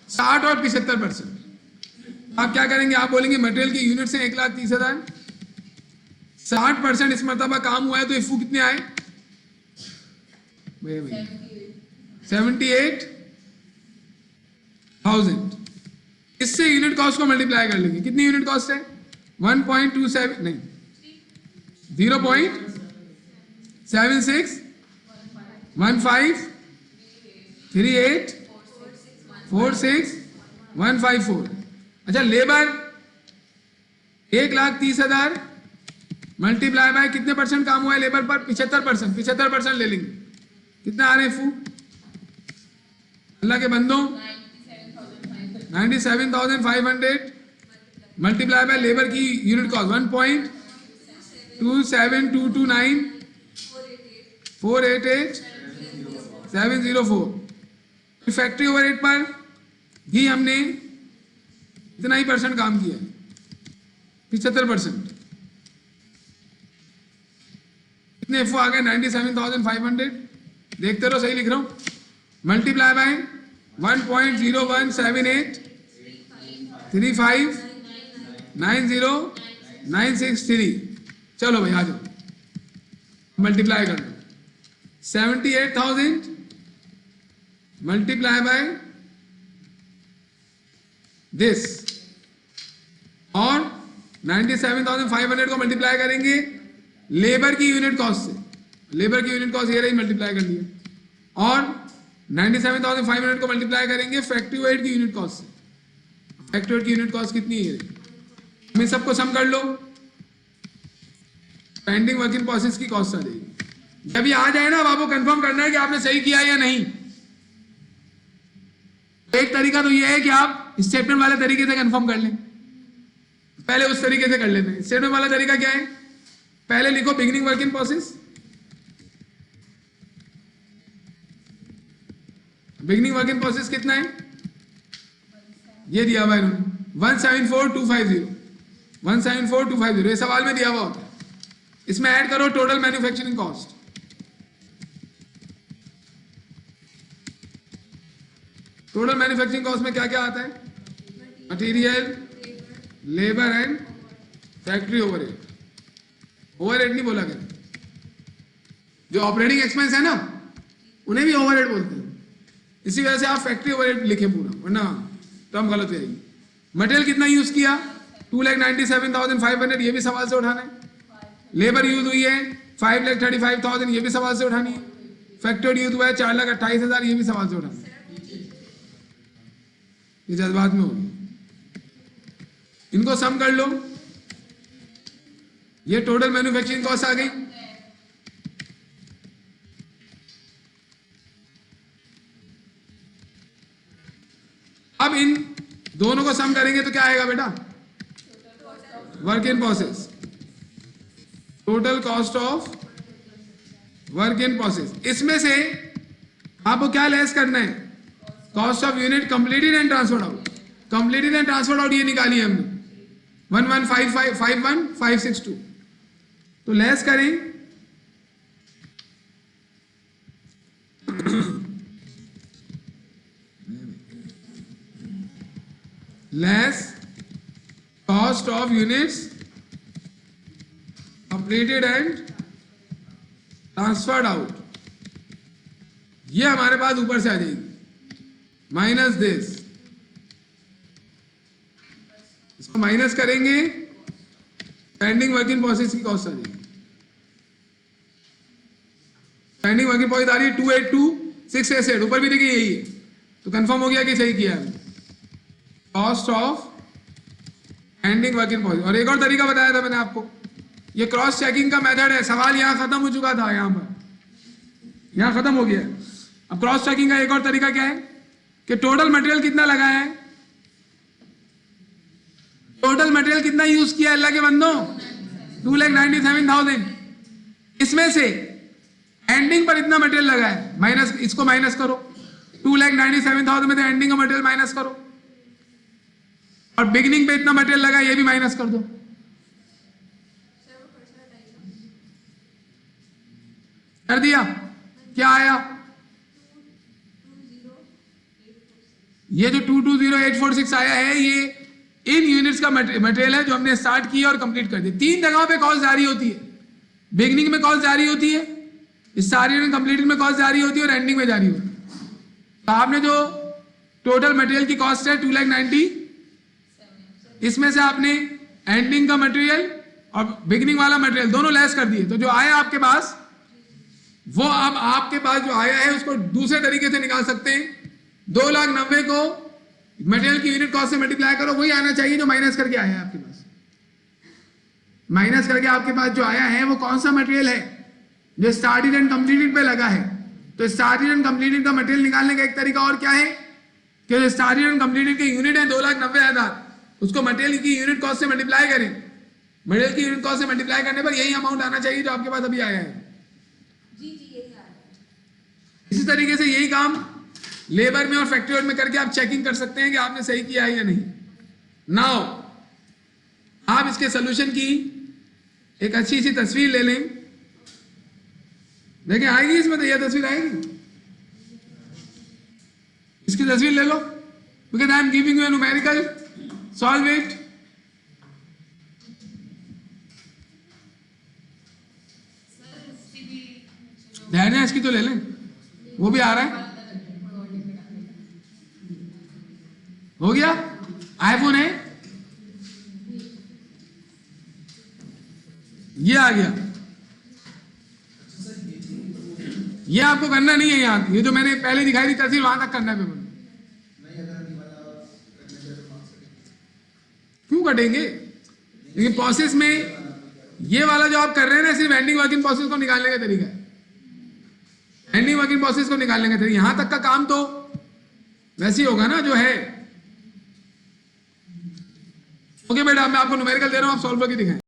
60 और 75%। आप क्या करेंगे? आप बोलेंगे मटेरियल की यूनिट से 1,30,000, 60% इस मरतबा काम हुआ है, तो इफू कितने आए? 78,000। इससे यूनिट कॉस्ट को मल्टीप्लाई कर लेंगे। कितनी यूनिट कॉस्ट है? 1.27 नहीं 0.76153846,154। अच्छा, लेबर 1,30,000 मल्टीप्लाई बाय कितने परसेंट काम हुआ है लेबर पर? 75%। 75% ले लेंगे, कितना आ रहे हैं फू? अल्लाह के बंदों 97,500 मल्टीप्लाई बाय लेबर की यूनिट कॉस्ट 1.27229 488,704। फैक्ट्री ओवरहेड पर भी हमने इतना ही परसेंट काम किया है, 75%। कितने एफ आ गए? 97,500। देखते रहो, सही लिख रहा हूं। Multiply by 1.01783590,963। चलो भाई आ जाओ, मल्टीप्लाई कर दो। 78,000 मल्टीप्लाई बाय दिस और 97,500 को मल्टीप्लाई करेंगे लेबर की यूनिट कॉस्ट से। लेबर की यूनिट कॉस्ट ये रही, मल्टीप्लाई कर लिया। और 97,500 को मल्टीप्लाई करेंगे फैक्ट्री ओवरहेड की यूनिट कॉस्ट से। फैक्ट्री ओवरहेड की यूनिट कॉस्ट कितनी है? मैं सबको सम कर लो, पेंडिंग वर्क इन प्रोसेस की कॉस्ट आ जाएगी। जब ये आ जाए ना, अब आपको कंफर्म करना है कि आपने सही किया या नहीं। एक तरीका तो ये है कि आप स्टेटमेंट वाले तरीके से कंफर्म कर लें, पहले उस तरीके से कर लेते हैं। स्टेटमेंट वाला तरीका क्या है? पहले लिखो beginning work in process. Beginning work in process कितना है? ये दिया हुआ है इन्होंने 174,250। 174,250 ये सवाल में दिया हुआ होता है। इसमें ऐड करो total manufacturing cost. Total manufacturing cost में क्या क्या आता है? Material, labour and factory overhead. Overhead नहीं बोला गया, जो ऑपरेटिंग एक्सपेंस है ना उन्हें भी ओवरहेड बोलते हैं। इसी वजह से आप फैक्ट्री ओवरहेड लिखे पूरा, वरना टर्म गलत हो जाएगी। मटेरियल कितना यूज किया? 2,97,500, ये भी सवाल से उठाना है। लेबर यूज हुई है 5,35,000, ये भी सवाल से उठानी है। फैक्ट्री यूज हुआ है 4,28,000, ये भी सवाल से उठाना है। ये जज्बात में होगी, इनको सम कर लो। ये टोटल मैन्युफैक्चरिंग कॉस्ट आ गई। अब इन दोनों को सम करेंगे तो क्या आएगा बेटा? Work in process, total cost of work in process. इसमें से आपको क्या लेस करना है? Cost of unit completed and transferred out. Completed and transferred out ये निकाली हमने 1155,562। तो लेस करें less cost of units completed and transferred out, ये हमारे पास ऊपर से आ जाएगी माइनस दिस। इसको माइनस करेंगे पेंडिंग वर्क इन प्रोसेस की कॉस्ट आ जाएगी, पेंडिंग वर्क इन प्रोसेस आ रही है 282688, ऊपर भी देखिए यही है, तो कंफर्म हो गया कि सही किया है। Cost of pending work in process. और एक और तरीका बताया था मैंने आपको, ये क्रॉस चेकिंग का मेथड है। सवाल यहां खत्म हो चुका था, यहां पर यहां खत्म हो गया। अब क्रॉस चेकिंग का एक और तरीका क्या है कि टोटल मटेरियल कितना लगा है, टोटल मटेरियल कितना यूज किया अल्लाह के बंदों, 2,97,000, इसमें से एंडिंग पर इतना मटेरियल लगा है, माइनस, इसको माइनस करो, 2,97,000 में से एंडिंग का मटेरियल माइनस करो, और बिगिनिंग पे इतना मटेरियल लगा ये भी माइनस कर दो। कर दिया, क्या आया, ये जो 220846 आया है ये इन यूनिट्स का मटेरियल है जो हमने स्टार्ट किया और कंप्लीट कर दिया। 3 जगहों पे कॉस्ट जारी होती है, बिगिनिंग में कॉस्ट जारी होती है, स्टार्टिंग में कंप्लीटेड में कॉस्ट जारी होती है, और एंडिंग में जारी होती है। तो आपने जो टोटल मटेरियल की कॉस्ट है 2,90,000, इसमें से आपने एंडिंग का मटेरियल और बिगिनिंग वाला मटेरियल दोनों लेस कर दिए, तो जो आया आपके पास वो अब आपके पास जो आया है उसको दूसरे तरीके से निकाल सकते हैं। 2,90,000 को मटेरियल की यूनिट कॉस्ट से मल्टीप्लाई करो, वही आना चाहिए जो माइनस करके आया है आपके पास। माइनस करके आपके पास जो आया है वो कौन सा मटेरियल है, जो स्टार्टेड एंड कंप्लीटेड पे लगा है। तो स्टार्टेड एंड कंप्लीटेड का मटेरियल निकालने का एक तरीका और क्या है कि जो स्टार्टेड एंड कंप्लीटेड के यूनिट है 2,90,000, उसको मटेरियल की यूनिट कॉस्ट से मल्टीप्लाई करें। मटेरियल की यूनिट कॉस्ट से मल्टीप्लाई करने पर यही अमाउंट आना चाहिए जो आपके पास अभी आया है। इसी तरीके से यही काम लेबर में और फैक्ट्री में करके आप चेकिंग कर सकते हैं कि आपने सही किया है या नहीं। नाउ आप इसके सॉल्यूशन की एक अच्छी सी तस्वीर ले लें, देखिए आएगी इसमें, तो यह तस्वीर आएगी, इसकी तस्वीर ले लो, because I am giving you a numerical, solve it. ध्यान है, इसकी तो ले लें, वो भी आ रहा है, हो गया। आईफोन है, ये आ गया, ये आपको करना नहीं है यहाँ, ये जो मैंने पहले दिखाई थी तस्वीर वहां तक करना है पेपर। क्यों कटेंगे, लेकिन प्रोसेस में ये वाला जो आप कर रहे हैं ना सिर्फ एंडिंग वर्किंग प्रोसेस को निकालने का तरीका है, एंडिंग वर्किंग प्रोसेस को निकालने का तरीका। यहां तक का काम तो वैसे ही होगा ना जो है। ओके बेटा, मैं आपको न्यूमेरिकल दे रहा हूं, आप सॉल्व करके दिखाएं।